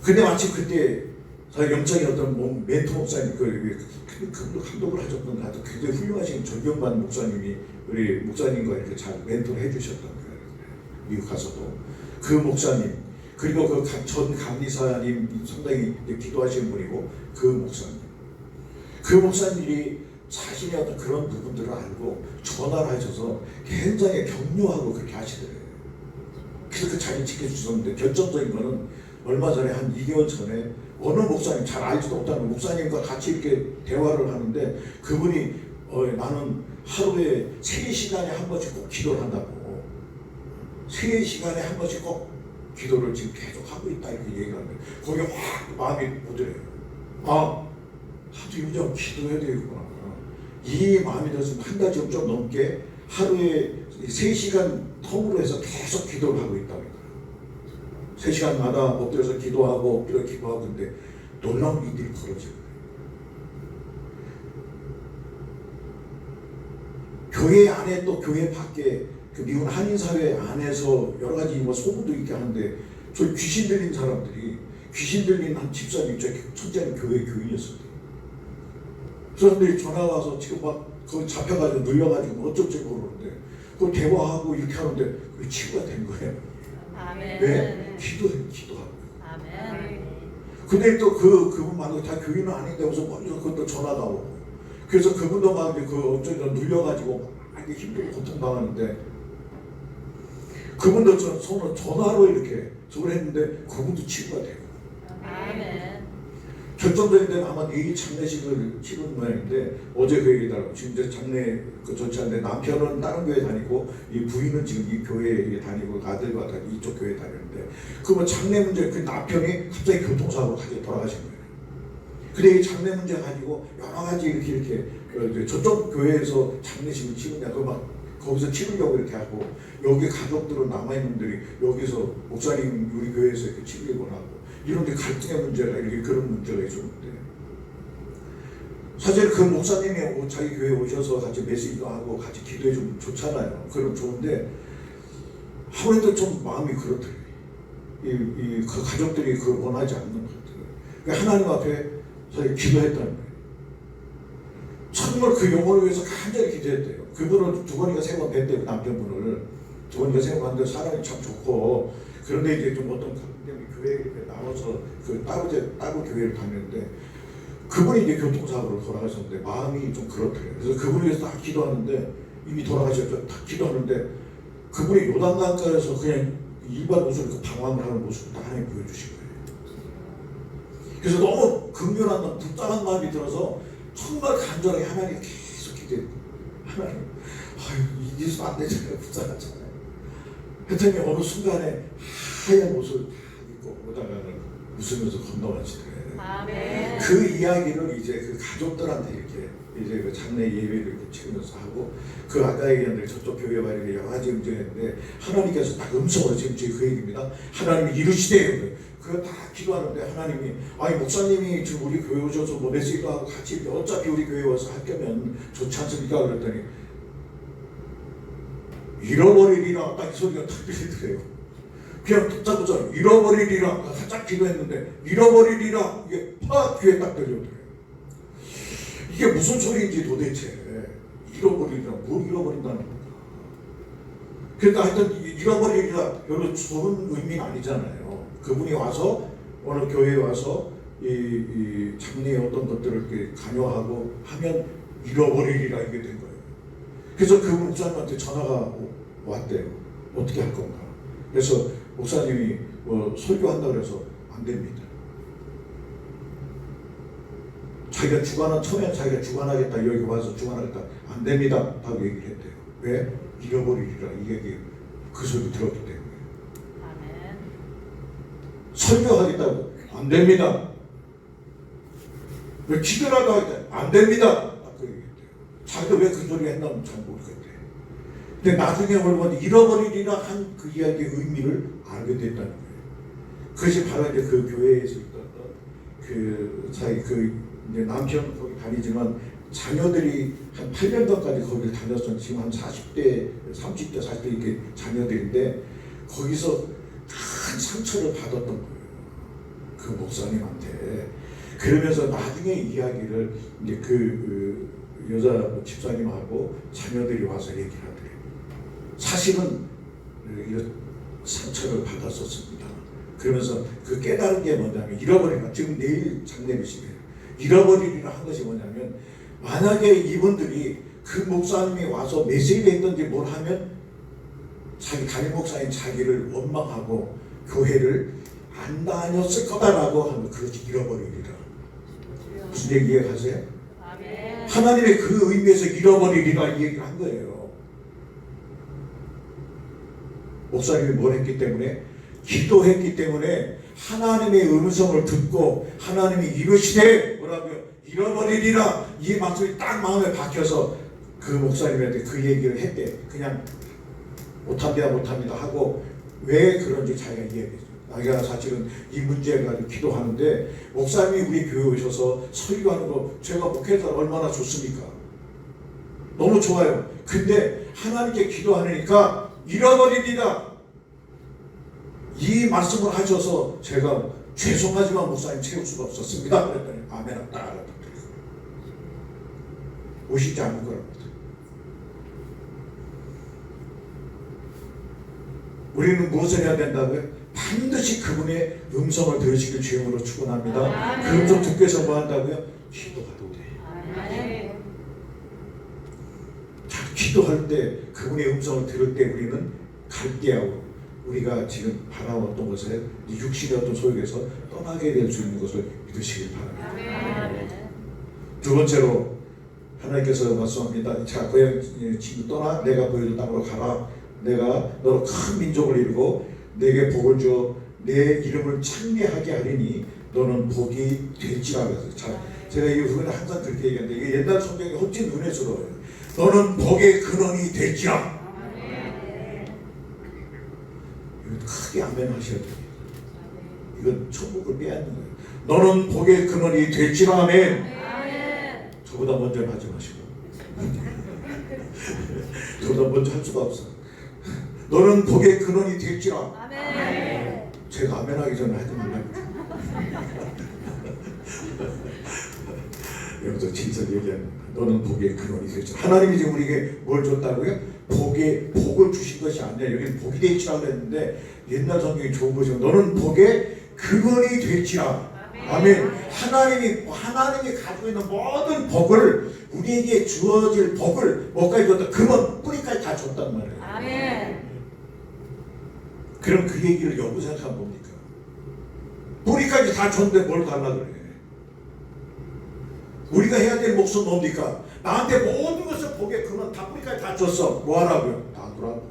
근데 마침 그때 저희 영적인 어떤 멘토 목사님 그분도 감독을 하셨던 아주 굉장히 훌륭하신 존경받는 목사님이 우리 목사님과 이렇게 잘 멘토를 해주셨던 거예요. 미국 가서도 그 목사님 그리고 그 전 감리사님 상당히 기도하시는 분이고 그 목사님이 자신의 어떤 그런 부분들을 알고 전화를 하셔서 굉장히 격려하고 그렇게 하시더래요. 그래서 그 자리를 지켜주셨는데 결정적인 거는 얼마 전에 한 2개월 전에 어느 목사님 잘 알지도 못하는 목사님과 같이 이렇게 대화를 하는데 그분이 나는 하루에 3시간에 한 번씩 꼭 기도를 한다고 3시간에 한 번씩 꼭 기도를 지금 계속 하고 있다 이렇게 얘기를 하는데 거기에 확 마음이 오더래요. 하도 요즘 기도해야 되겠구나. 이 마음이 들어서 한 달 좀 넘게 하루에 3시간 텀으로 해서 계속 기도를 하고 있다고 합니다. 3시간마다 엎드려서 기도하고 엎드려 기도하고 근데 놀라운 일들이 벌어지고 교회 안에 또 교회 밖에 그 미국 한인사회 안에서 여러 가지 뭐 소문도 있게 하는데 저 귀신 들린 사람들이 귀신 들린 한 집사님 첫째는 교회 교인이었어요. 사람들이 전화 와서 지금 막 거기 잡혀가지고 눌려가지고 어쩔지 모르는데 그 대화하고 이렇게 하는데 그게 치유가 된 거예요. 아멘. 왜? 기도하고. 아멘. 근데 또 그분 말고 다 교인은 아닌데 무슨 먼저 그것도 전화가 오고 그래서 그분도 막 그 어쩌다 눌려가지고 막 힘들고 고통당하는데 그분도 손으로 전화로 이렇게 저걸 했는데 그분도 치유가 되고. 아멘. 결정적인 데는 아마 내일 장례식을 치른 모양인데 어제 그 얘기더라고. 지금 이제 장례 조치하는데 남편은 다른 교회 다니고 이 부인은 지금 이 교회에 다니고 아들과 다 이쪽 교회에 다니는데 그러면 장례 문제 그 남편이 갑자기 교통사고로 가지고 돌아가신 거예요. 근데 이 장례 문제 가지고 여러 가지 이렇게 저쪽 교회에서 장례식을 치르냐 그막 거기서 치르려고 이렇게 하고 여기 가족들은 남아있는 분들이 여기서 목사님 우리 교회에서 이렇게 치르려고 하고 이런 데 갈등의 문제가 이렇게 그런 문제가 있었는데 사실 그 목사님이 자기 교회에 오셔서 같이 메시지도 하고 같이 기도해 주면 좋잖아요. 그럼 좋은데 아무래도 좀 마음이 그렇더래요. 그 가족들이 그걸 원하지 않는 것 같아요. 그러니까 하나님 앞에 저희 기도했다는 거예요. 정말 그 영혼을 위해서 간절히 기도했대요. 그분을 2번인가 3번 뵀대요. 남편분을 2번인가 3번 봤는데 사람이 참 좋고 그런데 이제 좀 어떤 때문에 교회에 나와서 그 따로 교회를 다녔는데 그분이 이제 교통사고로 돌아가셨는데 마음이 좀 그렇더래요. 그래서 그분을 위해서 딱 기도하는데 이미 돌아가셨죠. 딱 기도하는데 그분이 요단강가에서 그냥 일반 옷을 그 방황을 하는 모습을 딱 하나님 보여주신 거예요. 그래서 너무 긍휼한 불쌍한 마음이 들어서 정말 간절하게 하나님 계속 기도했고 하나님 이래서 안 되잖아요. 불쌍하잖아요. 했더니 어느 순간에 하얀 옷을 다 입고 오다가는 웃으면서 건너가시더래요. 아멘. 그 이야기를 이제 그 가족들한테 이렇게 이제 그 장례 예배를 이렇게 치르면서 하고 그 아까 얘기한 저쪽 교회와 이렇게 여러 가지 음성했는데 하나님께서 딱 음성으로 지금 그 얘기입니다. 하나님이 이루시대요. 그거 다 기도하는데 하나님이 목사님이 지금 우리 교회 오셔서 뭐 메시지도 하고 같이 어차피 우리 교회 와서 할 거면 좋지 않습니까? 그랬더니 잃어버리리라 딱 이 소리가 딱 들리더래요. 그냥 듣자마자 잃어버리리라 살짝 기도했는데 잃어버리리라 이게 팍 귀에 딱 들려오더래요. 이게 무슨 소리인지 도대체. 잃어버리리라. 뭘 잃어버린다는 건가. 그러니까 하여튼 잃어버리리라 별로 좋은 의미는 아니잖아요. 그분이 와서 어느 교회에 와서 이 장래의 어떤 것들을 이렇게 강요하고 하면 잃어버리리라 이게 된 거예요. 그래서 그 목사님한테 전화가 왔대요. 어떻게 할 건가. 그래서 목사님이 설교한다 그래서 안 됩니다. 자기가 처음에 자기가 주관하겠다, 여기 와서 주관하겠다, 안 됩니다 하고 얘기를 했대요. 왜? 잃어버리리라 이게 그 소리 들었기 때문에. 아멘. 설교하겠다고 안 됩니다. 왜 기도라도 하겠다, 안 됩니다. 그 얘기했대요. 자기가 왜 그 소리 했나는 잘 모르겠대. 근데 나중에 보면 잃어버리리라 한 그 이야기의 의미를 알게 됐다는 거예요. 그것이 바로 이제 그 교회에서 있던 그 자기 이제 남편 거기 다니지만 자녀들이 한 8년간까지 거기를 다녔었는데 지금 한 40대, 30대, 40대 이렇게 자녀들인데 거기서 큰 상처를 받았던 거예요. 그 목사님한테. 그러면서 나중에 이야기를 이제 그 여자 집사님하고 자녀들이 와서 얘기를 하더래요. 사실은 이런 상처를 받았었습니다. 그러면서 그 깨달은 게 뭐냐면 잃어버리니까 지금 내일 장례식이에요. 잃어버리리라 한 것이 뭐냐면 만약에 이분들이 그 목사님이 와서 메시지를 했던지 뭘 하면 자기 담임 목사인 자기를 원망하고 교회를 안 다녔을 거다라고 하면 그것이 잃어버리리라. 무슨 얘기 이해가세요? 아멘. 하나님의 그 의미에서 잃어버리리라 이 얘기를 한 거예요. 목사님이 뭘 했기 때문에? 기도했기 때문에 하나님의 음성을 듣고 하나님이 이루시되 뭐라고요? 잃어버리리라. 이 말씀이 딱 마음에 박혀서 그 목사님한테 그 얘기를 했대. 그냥 못합니다 하고 왜 그런지 자기가 이야기했어요. 자기가 사실은 이 문제에 가지고 기도하는데 목사님이 우리 교회에 오셔서 설교하는 거 제가 목회자 얼마나 좋습니까? 너무 좋아요. 근데 하나님께 기도하니까 잃어버리리라. 이 말씀을 하셔서 제가 죄송하지만 목사님 채울 수가 없었습니다. 그랬더니 아멘 딱 알아듣더라고요. 오시지 않을 거랍니다. 우리는 무엇을 해야 된다고요? 반드시 그분의 음성을 들으시길 주님으로 축원합니다. 그 음성 듣기 위해서 뭐 한다고요? 기도하도 돼. 아멘. 자, 기도할 때 그분의 음성을 들을 때 우리는 갈대하고 우리가 지금 바라왔던 것에 육신의 어떤 소욕에서 떠나게 될 수 있는 것을 믿으시길 바랍니다. 아멘. 두 번째로 하나님께서 말씀합니다. 자, 고향 집을 떠나 내가 보여준 땅으로 가라. 내가 너로 큰 민족을 이루고 내게 복을 줘 내 이름을 찬미하게 하리니 너는 복이 될지라. 자, 제가 이 부분을 항상 그렇게 얘기하는데 이게 옛날 성경에 헛진 은혜스러워요. 너는 복의 근원이 될지라. 크게 아멘 하셔야 돼요. 이건 천국을 빼앗는 거예요. 너는 복의 근원이 될지라. 아멘. 아멘. 저보다 먼저 하지 마시고. 저보다 먼저 할 수가 없어. 너는 복의 근원이 될지라. 아멘. 제가 아멘 하기 전에 하지 말라고. 여기서 진짜 얘기합니다. 너는 복의 근원이 될지라. 하나님이 지금 우리에게 뭘 줬다고요? 복을 주신 것이 아니라 여기는 복이 될지라 그랬는데 옛날 성경이 좋은 것이고 너는 복의 근원이 될지라. 아멘. 하나님이 가지고 있는 모든 복을 우리에게 주어질 복을 뭐까지 줬다? 근원 뿌리까지 다 줬단 말이에요. 아멘. 그럼 그 얘기를 역으로 생각하면 뭡니까? 뿌리까지 다 줬는데 뭘 달라 그래? 우리가 해야 될 몫은 뭡니까? 나한테 모든 것을 복의 근원 다 뿌리까지 다 줬어. 뭐 하라고요? 놔두라고.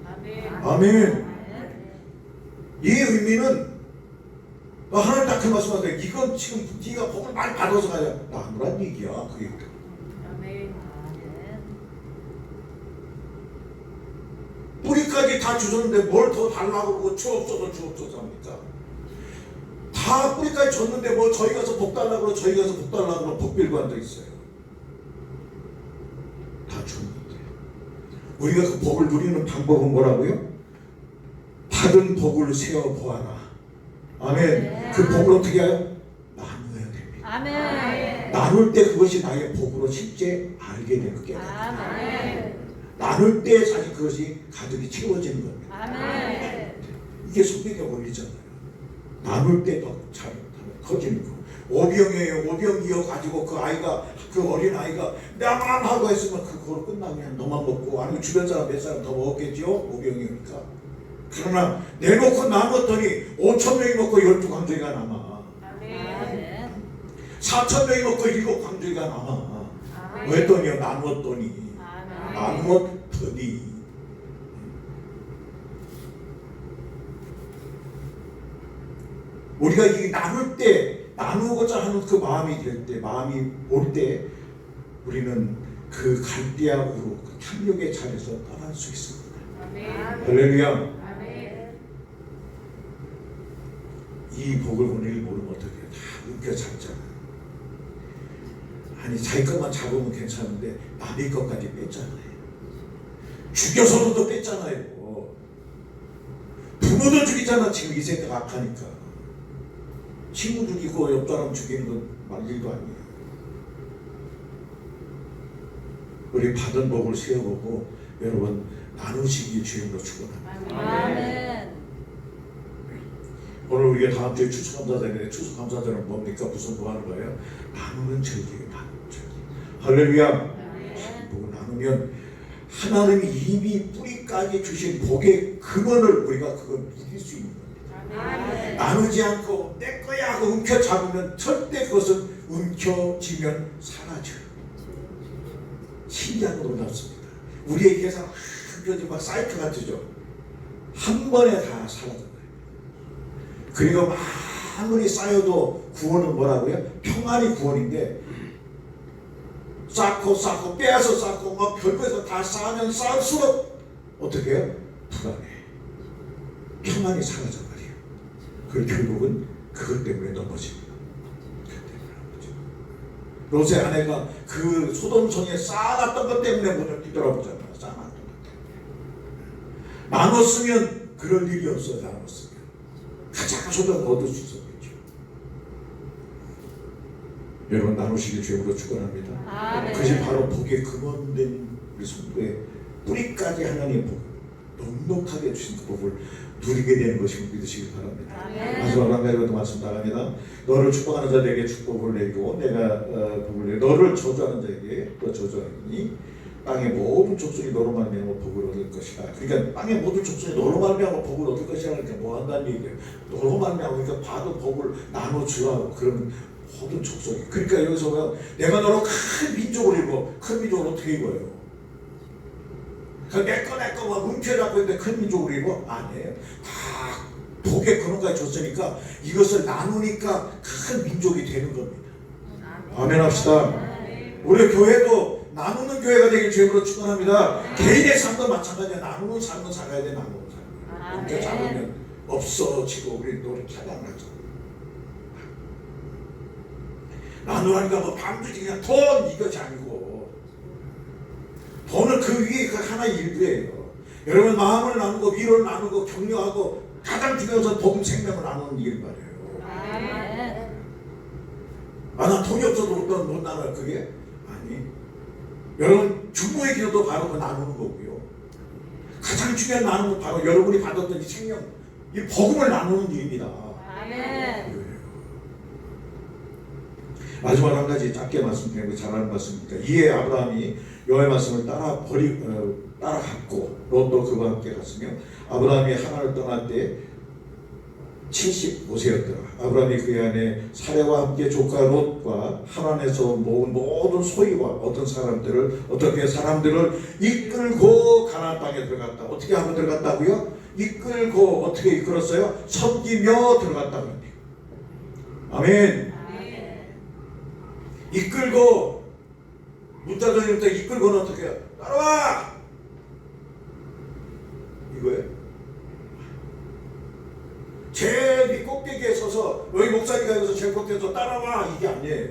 아멘. 아멘. 이 의미는 하나님 딱 그 말씀하세요. 이건 지금 네가 복을 많이 받아서 가야 놔두란 얘기야. 그게. 아멘. 뿌리까지 다 주셨는데 뭘 더 달라고 그러고 주옵소서 합니까? 다 뿌리까지 줬는데 뭐 저희 가서 복 달라고 그러고 저희 가서 복 달라고 그러고 복 빌고 앉아 있어요. 다 줬는데 우리가 그 복을 누리는 방법은 뭐라고요? 받은 복을 세어 보아라. 아멘. 그 복을 어떻게 해요? 나누어야 됩니다. 아멘. 나눌 때 그것이 나의 복으로 실제 알게 되는 게 아멘. 나눌 때 사실 그것이 가득히 채워지는 겁니다. 아멘. 이게 성경의 원리잖아요. 나눌 때 더 잘 커지는 거. 오병이에요. 오병이어 가지고 그 아이가 그 어린 아이가 나만 하고 했으면 그걸 끝나고 그냥 너만 먹고 아니면 주변 사람 몇 사람 더 먹었겠죠. 오병이니까. 그러나 내놓고 나눴더니 5,000명이 먹고 12광주리가 남아. 아멘. 4,000명이 먹고 7광주리가 남아. 아멘. 왜 또니요? 나눴더니. 아멘. 나눴더니. 우리가 이 나눌 때 나누고자 하는 그 마음이 될 때, 마음이 올 때 우리는 그 갈대하고 그 탐욕의 자리에서 떠날 수 있습니다. 아멘. 할렐루야. 아멘. 이 복을 오늘 모르면 어떻게 해요? 다 움켜잡잖아. 아니 자기 것만 잡으면 괜찮은데 남의 것까지 뺐잖아요. 죽여서도 뺐잖아요. 부모도 죽이잖아. 지금 이 세대가 악하니까. 친구 죽이고 옆 사람 죽이는 건 말 일도 아니에요. 우리 받은 복을 세워보고 여러분 나누시기 주임으로 축원합니다. 아멘. 오늘 우리가 다음 주에 추수감사절인데 추수감사절은 뭡니까? 무슨 뭐 하는 거예요? 나누는 절기예요. 나누는 절기. 할렐루야. 아멘. 복을 나누면 하나님이 이미 뿌리까지 주신 복의 근원을 우리가 그걸 누릴 수 있는 겁니다. 아멘. 나누지 않고 내 거야 하고 움켜잡으면 절대 그것은 움켜쥐면 사라져요. 신기한 거 놀랍습니다. 우리의 계산 흩어진 막 사이트 같죠. 한 번에 다 사라져요. 그리고 아무리 쌓여도 구원은 뭐라고요? 평안이 구원인데 쌓고 빼앗아 쌓고 막 별거에서 다 쌓으면 쌓을수록 어떻게 해요? 불안해. 평안이 사라져버려요. 그 결국은 그것 때문에 넘어집니다. 롯의 아내가 그 소돔성에 쌓아놨던 것 때문에 문을 뒤돌아보잖아요. 쌓아놨던 것 때문에. 나눴으면 그럴 일이 없어요. 나눴으면 가장 소돔을 얻을 수 있었겠죠. 여러분 나누시길 주님으로 축원합니다. 아멘. 그것이 바로 복의 근원된 우리 성도의 뿌리까지 하나님의 복, 넉넉하게 주신 그 복을 누리게 되는 것을 믿으시기 바랍니다. 아멘. 마지막으로 한 가지만 더 말씀 나갑니다. 너를 축복하는 자에게 축복을 내고 내가 복을 내 너를 저주하는 자에게 또 저주하니 땅의 모든 족속이 너로 말미암아 복을 얻을 것이다. 그러니까 땅의 모든 족속이 너로 말미암아 복을 얻을 것이라 그러니까 뭐 한다는 얘기예요. 너로 말미암아 그러니까 봐도 복을 나눠 주라고 그런 모든 족속이. 그러니까 여기서 뭐야? 내가 너로 큰 민족을 입어. 큰 민족을 어떻게 입어요? 내거 막 움켜잡고 있는데 큰 민족을 입어? 아니에요. 다 복의 근원까지 줬으니까 이것을 나누니까 큰 민족이 되는 겁니다. 아멘 합시다. 우리 교회도 나누는 교회가 되길 주님으로 축원합니다. 개인의 삶도 마찬가지야. 나누는 삶은 살아야 돼. 나누는 삶. 움켜잡으면 없어지고 우리 노래 찬양하죠. 나누라니까 뭐 방주지 그냥 돈 이것이 아니고 돈은 그 위에 그 하나의 일부예요. 여러분 마음을 나누고 위로를 나누고 격려하고 가장 중요한 건 복음 생명을 나누는 일 말이에요. 아멘. 나 돈이 없어도 못 나눠요. 그게 아니. 여러분 중보의 기도도 바로 그 나누는 거고요. 가장 중요한 나누는 건 바로 여러분이 받았던 이 생명, 이 복음을 나누는 일입니다. 아멘. 마지막 한 가지 짧게 말씀드리고 잘하는 말씀입니다. 이에 아브라함이 여호와의 말씀을 따라갔고 롯도 그와 함께 갔으며 아브라함이 하란을 떠날 때 75세였더라. 아브라함이 그의 아내 사레와 함께 조카 롯과 하란에서 모은 모든 소유와 어떤 사람들을 이끌고 가나안 땅에 들어갔다. 어떻게 하고 들어갔다고요? 이끌고 어떻게 이끌었어요? 섬기며 들어갔다고 합니다. 아멘. 이끌고 문자전부터 이끌고는 어떻게 해요? 따라와! 이거예요. 제일 이 꼭대기에 서서 여기 목사님가 여기서 제일 꼭대기에서 따라와 이게 아니에요.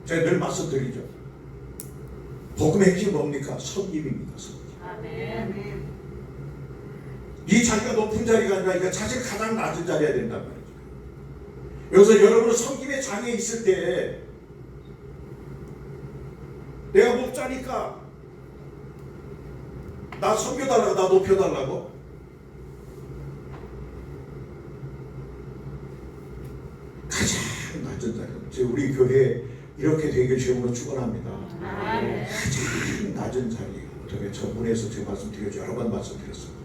제가 늘 말씀드리죠. 복음의 핵심이 뭡니까? 섬김입니다. 섬김. 아멘. 이 자기가 높은 자리가 아니라 이거 자신 가장 낮은 자리야 된단 말이죠. 여기서 여러분은 섬김의 장에 있을 때 내가 목자니까 나 섬겨달라고, 나 높여달라고. 가장 낮은 자리. 우리 교회 이렇게 되길 주님으로 축원합니다. 아멘. 가장 낮은 자리. 어떻게 전문에서 제가 말씀드렸죠. 여러 번 말씀드렸습니다.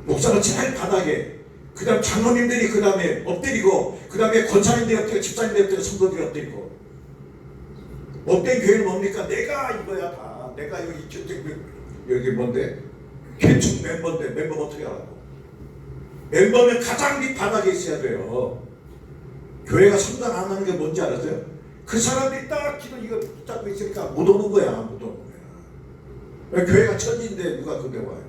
목사가 제일 바닥에, 그 다음 장로님들이 그 다음에 엎드리고, 그 다음에 권사님들이 엎드리고, 집사님들이 엎드리고, 성도들이 엎드리고. 못된 교회는 뭡니까? 내가 이거야 다. 내가 여기 뭔데? 개축 멤버인데 멤버 어떻게 하라고? 멤버는 가장 밑 바닥에 있어야 돼요. 교회가 성장 안 하는 게 뭔지 알았어요? 그 사람들이 딱 기도 이거 붙잡고 있으니까 못 오는 거야. 못 오는 거야. 왜 교회가 천지인데 누가 그데 와요?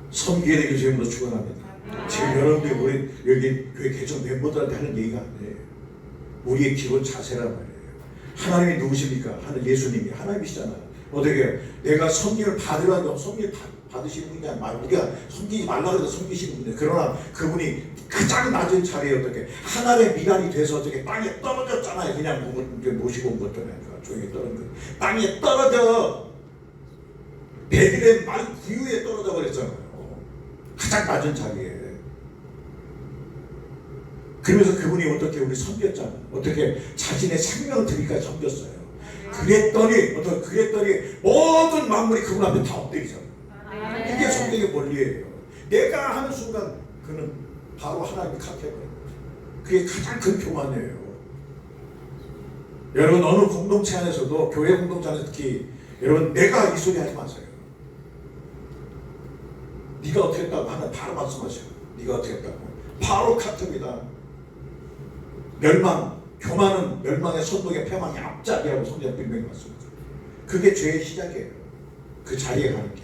섬기게 되길 주님으로 축원합니다. 지금 여러분들이 우리 여기 교회 개정 멤버들한테 하는 얘기가 아니에요. 우리의 기본 자세란 말이에요. 하나님이 누구십니까? 하는 예수님이 하나님이시잖아요. 어떻게 내가 섬김을 받으라고 섬김을 받으시는 분이 아니라 우리가 섬기지 말라고 해서 섬기시는 분이에요. 그러나 그분이 가장 낮은 자리에 어떻게 하나님의 미랄이 돼서 어떻게 땅에 떨어졌잖아요. 그냥 모시고 온 것도 아니라 조용히 떨어져 땅에 떨어져 베들레헴 말 구유에 떨어져 버렸잖아요. 가장 낮은 자리에. 그러면서 그분이 어떻게 우리 섬겼잖아요. 어떻게 자신의 생명을 드리니까 섬겼어요. 그랬더니 모든 만물이 그분 앞에 다 엎드리잖아요. 이게 성경의 원리예요. 내가 하는 순간 그는 바로 하나님이 카페거든요. 그게 가장 큰 교만이에요. 여러분 어느 공동체 안에서도 교회 공동체 안에서 특히 여러분 내가 이 소리 하지 마세요. 네가 어떻게 했다고 하나 바로 말씀하세요. 네가 어떻게 했다고 바로 카트입니다. 멸망, 교만은 멸망의 선동의 패망의 앞잡이라고 성경 분명히 말씀합니다. 그게 죄의 시작이에요. 그 자리에 가는 게.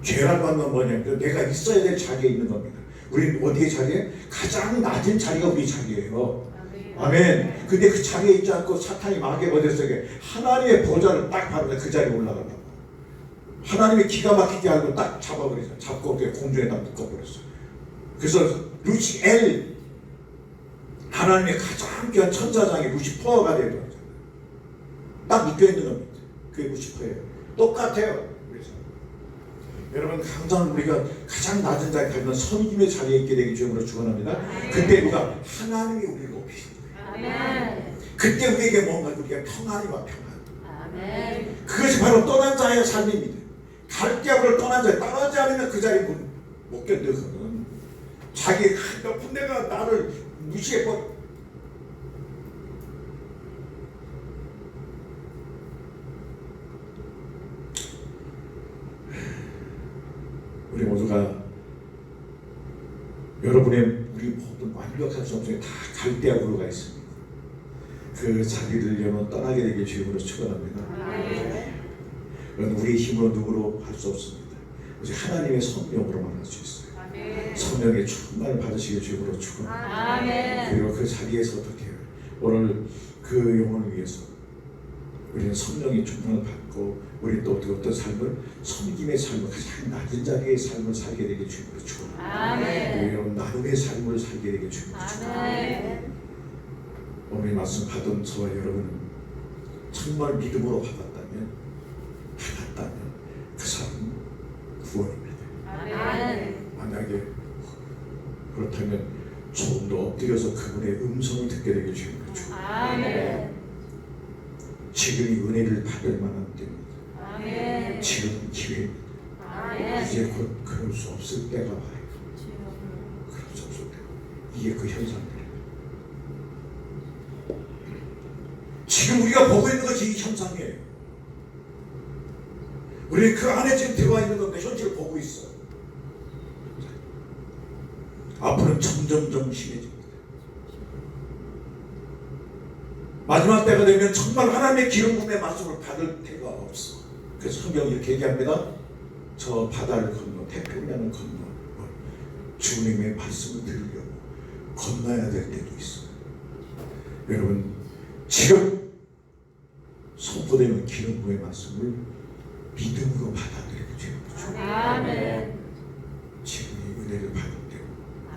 죄라고 하는 건 뭐냐면 내가 있어야 될 자리에 있는 겁니다. 우리는 어디에 자리에? 가장 낮은 자리가 우리 자리예요. 아멘. 근데 그 자리에 있지 않고 사탄이 마귀의 거대 속에 하나님의 보좌를 딱 바로 그 자리에 올라간다고. 하나님의 기가 막히게 알고 딱 잡아버리죠. 잡고 공중에 딱 묶어버렸어요. 그래서 루시엘 하나님의 가장 귀한 천사장이 루시퍼가 되어버렸잖아요. 딱 묶여있는 겁니다. 그게 루시퍼예요. 똑같아요. 그래서 여러분 항상 우리가 가장 낮은 자리에 가면 섬김의 자리에 있게 되기 주님으로 축원합니다. 그때 누가 하나님이 우리를 높이시는 거예요. 그때 우리에게 뭔가 우리가 평안이와 평안. 아멘. 그것이 바로 떠난 자의 삶입니다. 갈대아부를 떠난 자 떨어지지 않으면 그 자리 못 견뎌서는 자기 몇 군데가 나를 무시해버려. 우리 모두가 여러분의 우리 모든 완벽한 som속에 다 갈대아부로가 있습니다. 그 자리를 여러분 떠나게 되길 주님으로 축원합니다. 우리의 힘으로 누구로 할 수 없습니다. 오직 하나님의 성령으로만 할 수 있어요. 성령의 충만을 받으시길 주님으로 축원합니다. 그리고 그 자리에서 어떻게 해요? 오늘 그 영혼을 위해서 우리는 성령의 충만을 받고 우리 또 어떤 삶을 섬김의 삶을 가장 낮은 자리의 삶을 살게 되길 주님으로 축원합니다. 여러분 나눔의 삶을 살게 되길 주님으로 축원합니다. 오늘 말씀 받은 저와 여러분은 정말 믿음으로 받았다면 그 사람은 구원입니다. 만약에 그렇다면 조금 더 엎드려서 그분의 음성을 듣게 되길 주님으로 축원합니다. 지금이 은혜를 받을 만한 때입니다. 지금 기회입니다. 이제 곧 그럴 수 없을 때가 와요. 그럴 수 없을 때. 이게 그 현상들입니다. 지금 우리가 보고 있는 것이 이 현상이에요. 우리 그 안에 지금 들어와 있는 건데 현실을 보고 있어. 앞으로는 점점점 심해집니다. 마지막 때가 되면 정말 하나님의 기름 부음의 말씀을 받을 때가 없어. 그래서 성경이 이렇게 얘기합니다. 저 바다를 건너 태평양을 건너 주님의 말씀을 들으려고 건너야 될 때도 있어요. 여러분 지금 선포되는 기름 부음의 말씀을 믿음으로 받아들이고 주님으로 지금 이 은혜를 받을 때고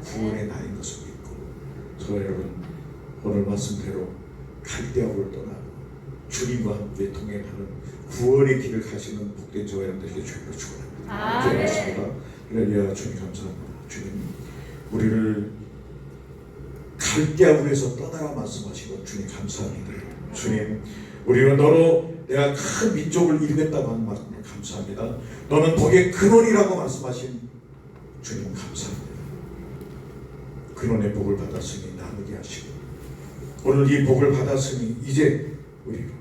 구원의 날인 것을 믿고 저 여러분 오늘 말씀대로 갈대아우를 떠나고 주님과 함께 동행하는 구원의 길을 가시는 복된 저와 여러분들에게 주님으로 축원합니다. 기도하겠습니다. 할렐루야. 주님 감사합니다. 주님 우리를 갈대아우에서 떠나라 말씀하시고 주님 감사합니다. 주님 우리는 너로 내가 큰 민족을 이루겠다고 하는 말씀 감사합니다. 너는 복의 근원이라고 말씀하신 주님 감사합니다. 근원의 복을 받았으니 나누게 하시고 오늘 이 복을 받았으니 이제 우리가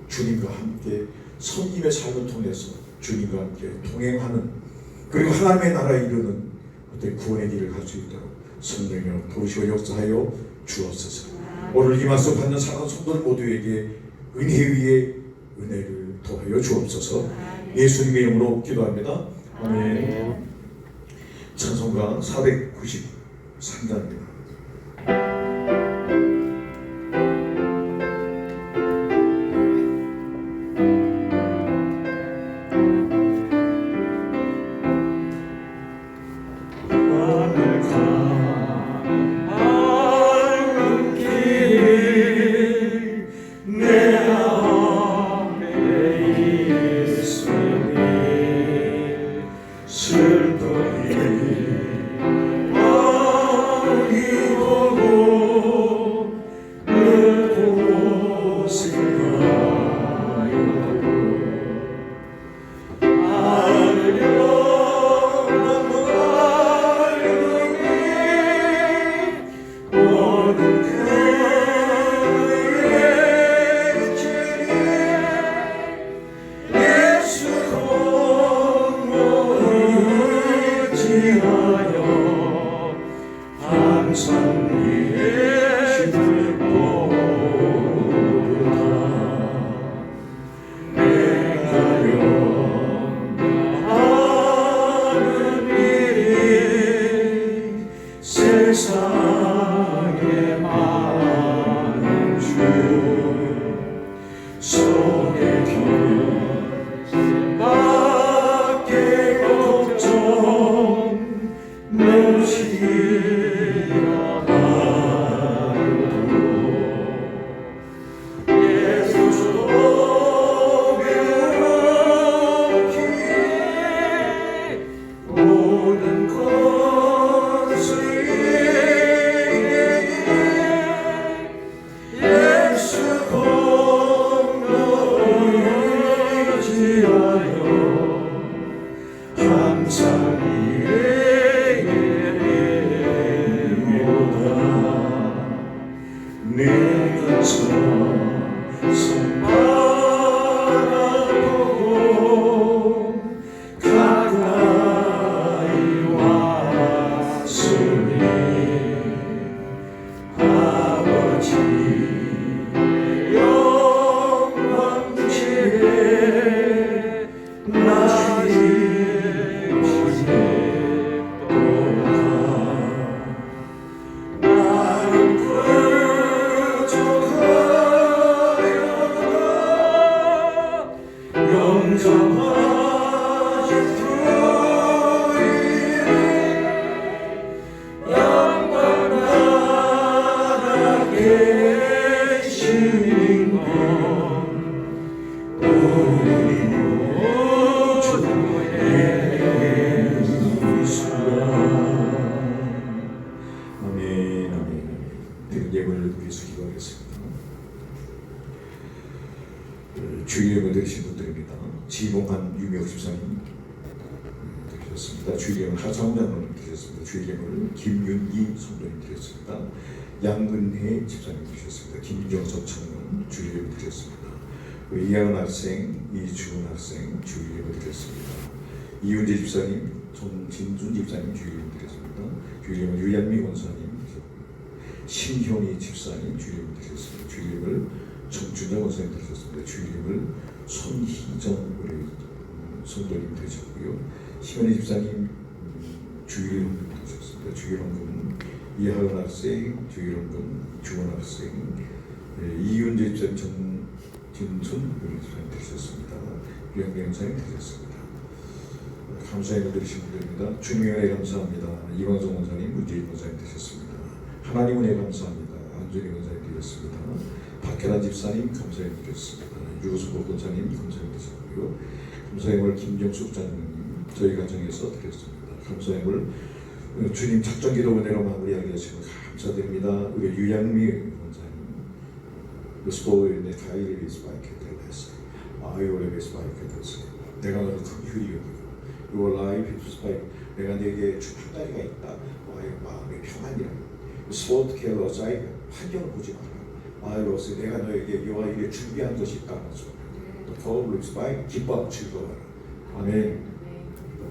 주님과 함께 선님의 삶을 통해서 주님과 함께 동행하는 그리고 하나님의 나라에 이르는 어떤 구원의 길을 갈 수 있도록 성령이여 도우시고 역사하여 주옵소서. 오늘 이 말씀 받는 사랑하는 성도들 모두에게 은혜 위에 은혜를 더하여 주옵소서. 예수님의 이름으로 기도합니다. 아멘. 찬송가 493장입니다. 주일예배 드리신 분들입니다. 지봉한 유명 집사님 드리셨습니다. 주일예배 하창훈 장로님 드리셨습니다. 주일예배를 김윤기 성도님 드렸습니다. 양근혜 집사님 드리셨습니다. 김정석 청년 주일예배 드렸습니다. 이하은 학생, 이주은 학생 주일예배 드렸습니다. 이윤재 집사님, 전진준 집사님 주일예배 드렸습니다. 주일예배 유양미 권사님, 신현희 집사님 주일예배 드렸습니다. 주일예배를 정준영 원사님 드리셨습니다. 주일임을 손희정 우리 성도님 되셨고요. 시간의 집사님 주일헌금 되셨습니다. 주일헌금 이하은 학생, 주일헌금 주원 학생, 이윤재 집사님 정진순 우리 집사님 되셨습니다. 유영경 원사님 되셨습니다. 감사의 드리신 분들입니다. 주님의 은혜 감사합니다. 이광성 원사님, 문재인 원사님 되셨습니다. 하나님 은혜 감사합니다. 김준희 권사님 드렸습니다. 박혜란 집사님 감사님 드렸습니다. 유수복 권사님 감사님 드렸고요. 감사님을 김정숙 장로님 저희 가정에서 드렸습니다. 감사님을 주님 작정기도 은혜로 마무리하게 하시면 감사드립니다. 우리 유양미 권사님 스포일의 가이를 스파이크 되었어요. 아이오레 스파이크 되었어요. 내가 너를 큰 휴이여기고 Your life is spike. 내가 내게 주 한 가지가 있다. 나의 마음의 평안이라. 스포트 케어 자이 환경을 보지 마라. 아이로스 내가 너에게 여호와에게 준비한 것이 있다는 소리. 더 looks by 기뻐하고 즐거워라. 아멘.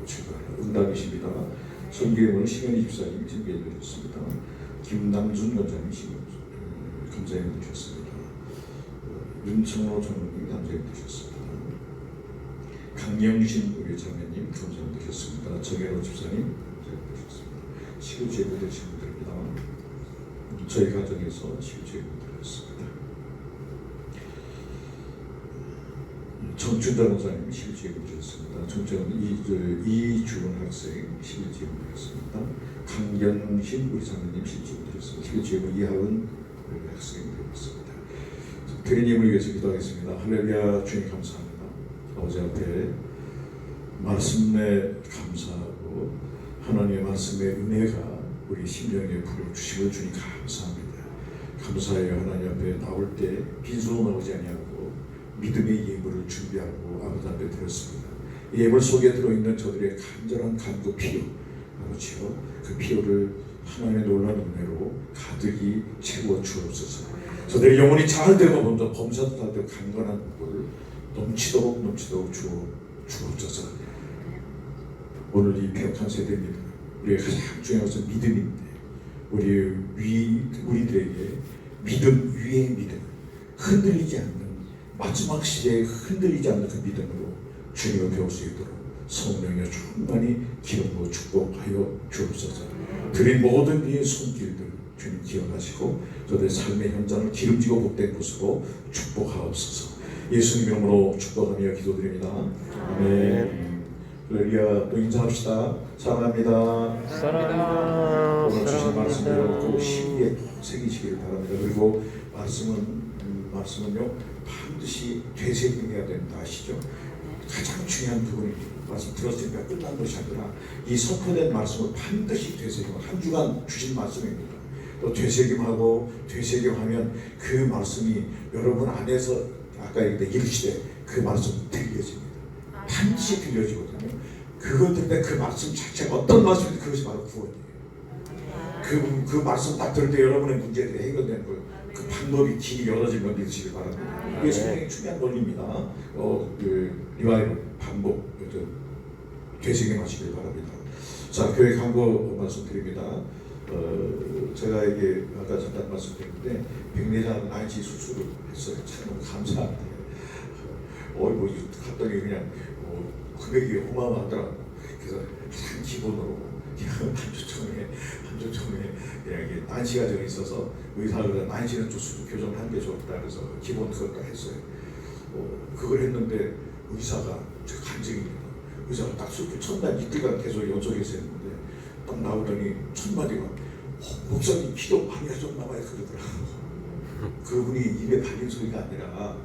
즐거워라. 응답이십니다. 선교회원 심현희 집사님 준비해 주셨습니다. 김남준 원장님 감사해 주셨습니다. 윤청로 장로님 감사해 주셨습니다. 강영신 우리 자매님 감사해 주셨습니다. 정혜로 집사님 감사해 주셨습니다. 시구 제보되신 분들입니다. 저희 가정에서 시구 제보드렸습니다. 정춘자 원사님 시구 제보드렸습니다. 정춘자는 이주원 학생 시구 제보드렸습니다. 강경신 우리 자매님 시구 제보드렸습니다. 시구 제보 이하은 우리 학생 드렸습니다. 대리님을 위해서 기도하겠습니다. 할렐루야. 주님 감사합니다. 아버지 앞에 말씀에 감사하고 하나님의 말씀의 은혜가 우리 심령에 불어주심을 주님 감사합니다. 감사해요. 하나님 앞에 나올 때 빈손으로 나오지 아니하고 믿음의 예물을 준비하고 아버지 앞에 들었습니다. 예물 속에 들어있는 저들의 간절한 간구 필요 아버지요. 그 필요를 하나님의 놀라운 은혜로 가득히 채워 주옵소서. 저들의 영혼이 잘 되고 먼저 범사도 되고 강건한 물 넘치도록 주옵소서. 오늘 이 폐역한 세대입니다. 우리가 가장 중요한 것은 믿음인데 우리들에게 믿음 위에 믿음 흔들리지 않는 마지막 시대에 흔들리지 않는 그 믿음으로 주님을 배울 수 있도록 성령의 충만히 기름으로 축복하여 주옵소서. 드린 모든 이의 손길들 주님 기억하시고 저들의 삶의 현장을 기름지고 복된 곳으로 축복하옵소서. 예수님 이름으로 축복하며 기도드립니다. 아멘. 할렐루야. 또 인사합시다. 사랑합니다. 사랑합니다. 오늘 주신 말씀대로 꼭 심기에 새기시길 바랍니다. 그리고 말씀은요 반드시 되새김해야 된다 아시죠? 가장 중요한 부분입니다. 말씀 들었으니까 끝난 것이 아니라 이 선포된 말씀을 반드시 되새김. 한 주간 주신 말씀입니다. 또 되새김하면 그 말씀이 여러분 안에서 아까 얘기했던 이르시되 그 말씀 들려집니다. 반드시 들려지거든요. 그것 때문에 그 말씀 자체가 어떤 말씀인지 그것이 바로 구원이에요. 그 말씀 딱 들을 때 여러분의 문제들이 해결되는 거예요. 그 방법이 길이 열어지는 걸 믿으시길 바랍니다. 이게 굉장히 중요한 원리입니다. 리바이벌 반복 되새김하시길 바랍니다. 자, 교회 광고 말씀드립니다. 제가 이게 아까 잠깐 말씀드렸는데 백내장 난시 수술을 했어요. 참 너무 감사합니다. 갔더니 그냥 금액이 어마어마하더라고. 그래서 참 기본으로 한 주 전에 그냥 이게 난시가 좀 있어서 의사가 난시는 좀 수술 교정을 하는 게 좋다 그래서 기본 그것도 했어요. 그걸 했는데 의사가 제가 간증입니다. 의사가 딱 수술 첫날 이틀간 계속 연속해서 했는데 딱 나오더니 첫 마디가 목사님 기도 많이 하셨나 봐요 그러더라고요. 그분이 입에 발린 소리가 아니라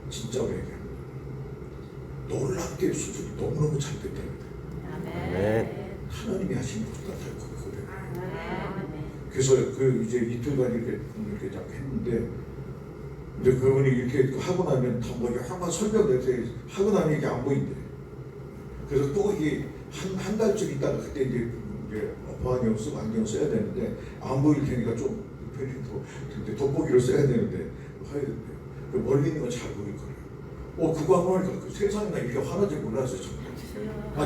진짜로 얘기합니다. 놀랍게 수술이 너무너무 잘 됐답니다. 아멘. 하나님이 하신 것보다 더 크거든요. 그래서 이제 이틀간 이렇게 딱 했는데 이제 그분이 이렇게 하고 나면 다 뭐 여러분 설명을 해서 하고 나면 이게 안 보인대. 그래서 또 이게 한 달쯤 있다가 그때 이제 보안용 쓰고 안경 써야 되는데 안 보일 테니까 좀 편히 돋보기로 써야 되는데 해야 된대요. 멀리 있는 건 잘 보일 거예요. 그거 한번 하니까 세상에 나 이렇게 화나지 몰랐어요 정말.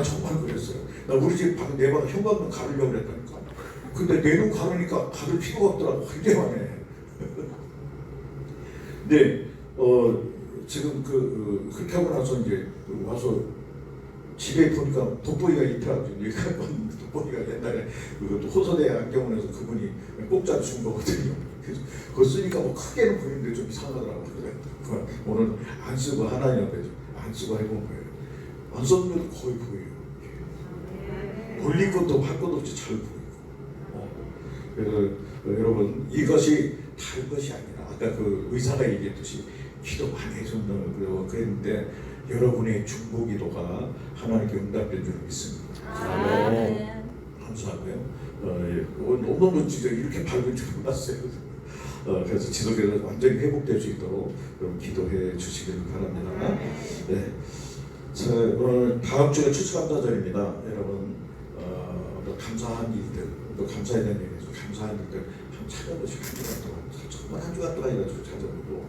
정말 그랬어요. 나 우리 집 내 방 현관문 가르려고 그랬다니까. 근데 내 눈 가르니까 가를 필요가 없더라고. 굉장히 화내. 근데 지금 그렇게 하고 나서 이제 와서 집에 보니까 돋보기가 있더라고요. 돋보기가 옛날에 호서대 안경원에서 그분이 꼭자로 준 거거든요. 그래서 그거 쓰니까 뭐 크게는 보이는데 좀 이상하더라고요. 오늘 안 쓰고 하나님 앞에 안 쓰고 해본 거예요. 안 썼는데도 거의 보여요. 올릴 것도 할 것도 없이 잘 보이고. 그래서 여러분 이것이 다른 것이 아니라 아까 그 의사가 얘기했듯이 기도 많이 해줬다고 그랬는데 여러분의 중보기도가 하나님께 응답된 줄 믿습니다. 아멘. 감사하고요. 너무 진짜 이렇게 밝은 줄 몰랐어요. 그래서 지속해서 완전히 회복될 수 있도록 여러분 기도해 주시길 바랍니다. 네. 자, 오늘 다음 주에 추수감사절입니다. 여러분 뭐 감사한 일들, 또 감사에 대한 얘기죠. 감사한 일들 한 찾아보시고 한 주간 동안 정말 한 주간 동안 해가지고 찾아보고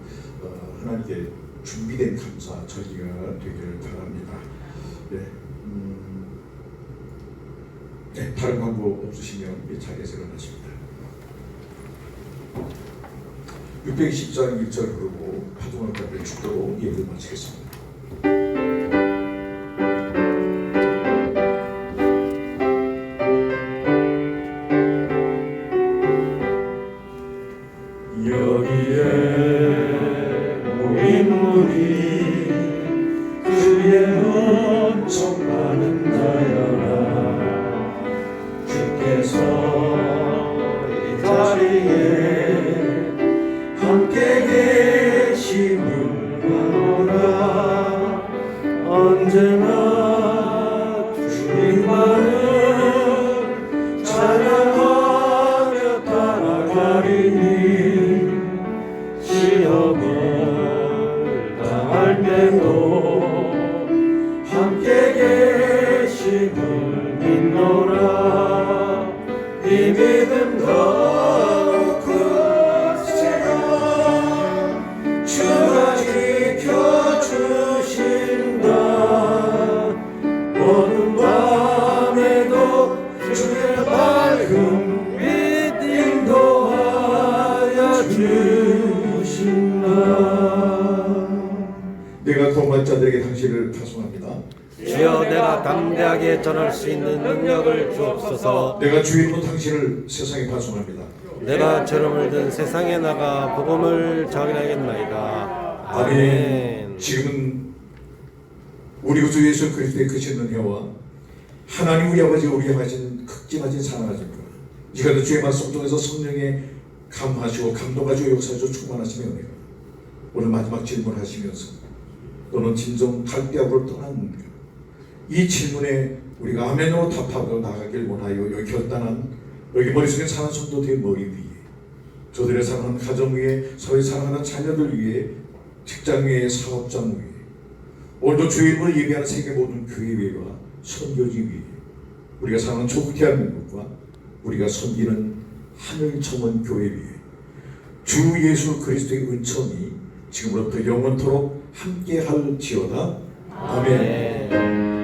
하나님께 준비된 감사 절기가 되기를 바랍니다. 네. 네, 다른 방법 없으시면 이 자리에서 일어나십니다. 610장 1절 부르고 파동을까지 축도로 예배를 마치겠습니다. 여기에 모인 우리 주의 은총 많은 자여라 주께서 이 자리에 함께 계심을 아노라 언제나 주님만을 찬양하며 따라가리니 시험을 당할 때도 함께 계심을 믿노라 이 믿음 더욱 크세요 주가 지켜주신다 어두운 밤에도 주의 밝은 빛 인도하여 주신다. 내가 거부한 자들에게 당신을 파송합니다. 주여 내가 담대하게 전할 수 있는 능력을 주옵소서. 내가 주의 이름으로 당신을 세상에 파송합니다. 내가 저름을 든 세상에 나가 복음을 전하겠나이다. 아멘. 지금은 우리 구주 예수 그리스도의 크신 은혜와 하나님 우리 아버지 우리 향하신 극진하신 사랑하신 분 이가도 주의 말씀 통해서 성령의 감화하시고 감동하시고 역사하시고 충만하시는 은혜가 오늘 마지막 질문하시면서 너는 진정 달대하고를 떠났는가 이 질문에 우리가 아멘으로 답하고 나가길 원하여 여기 결단한 여기 머릿속에 사는 성도들의 머리 위에 저들의 사랑하는 가정 위에 서로의 사랑하는 자녀들 위에 직장 위에 사업장 위에 오늘도 주의 이름을 예배하는 세계 모든 교회 위에와 선교지 위에 우리가 사랑하는 조국 대한민국과 우리가 섬기는 하늘 청원 교회 위에 주 예수 그리스도의 은총이 지금부터 영원토록 함께할지어다. 아멘.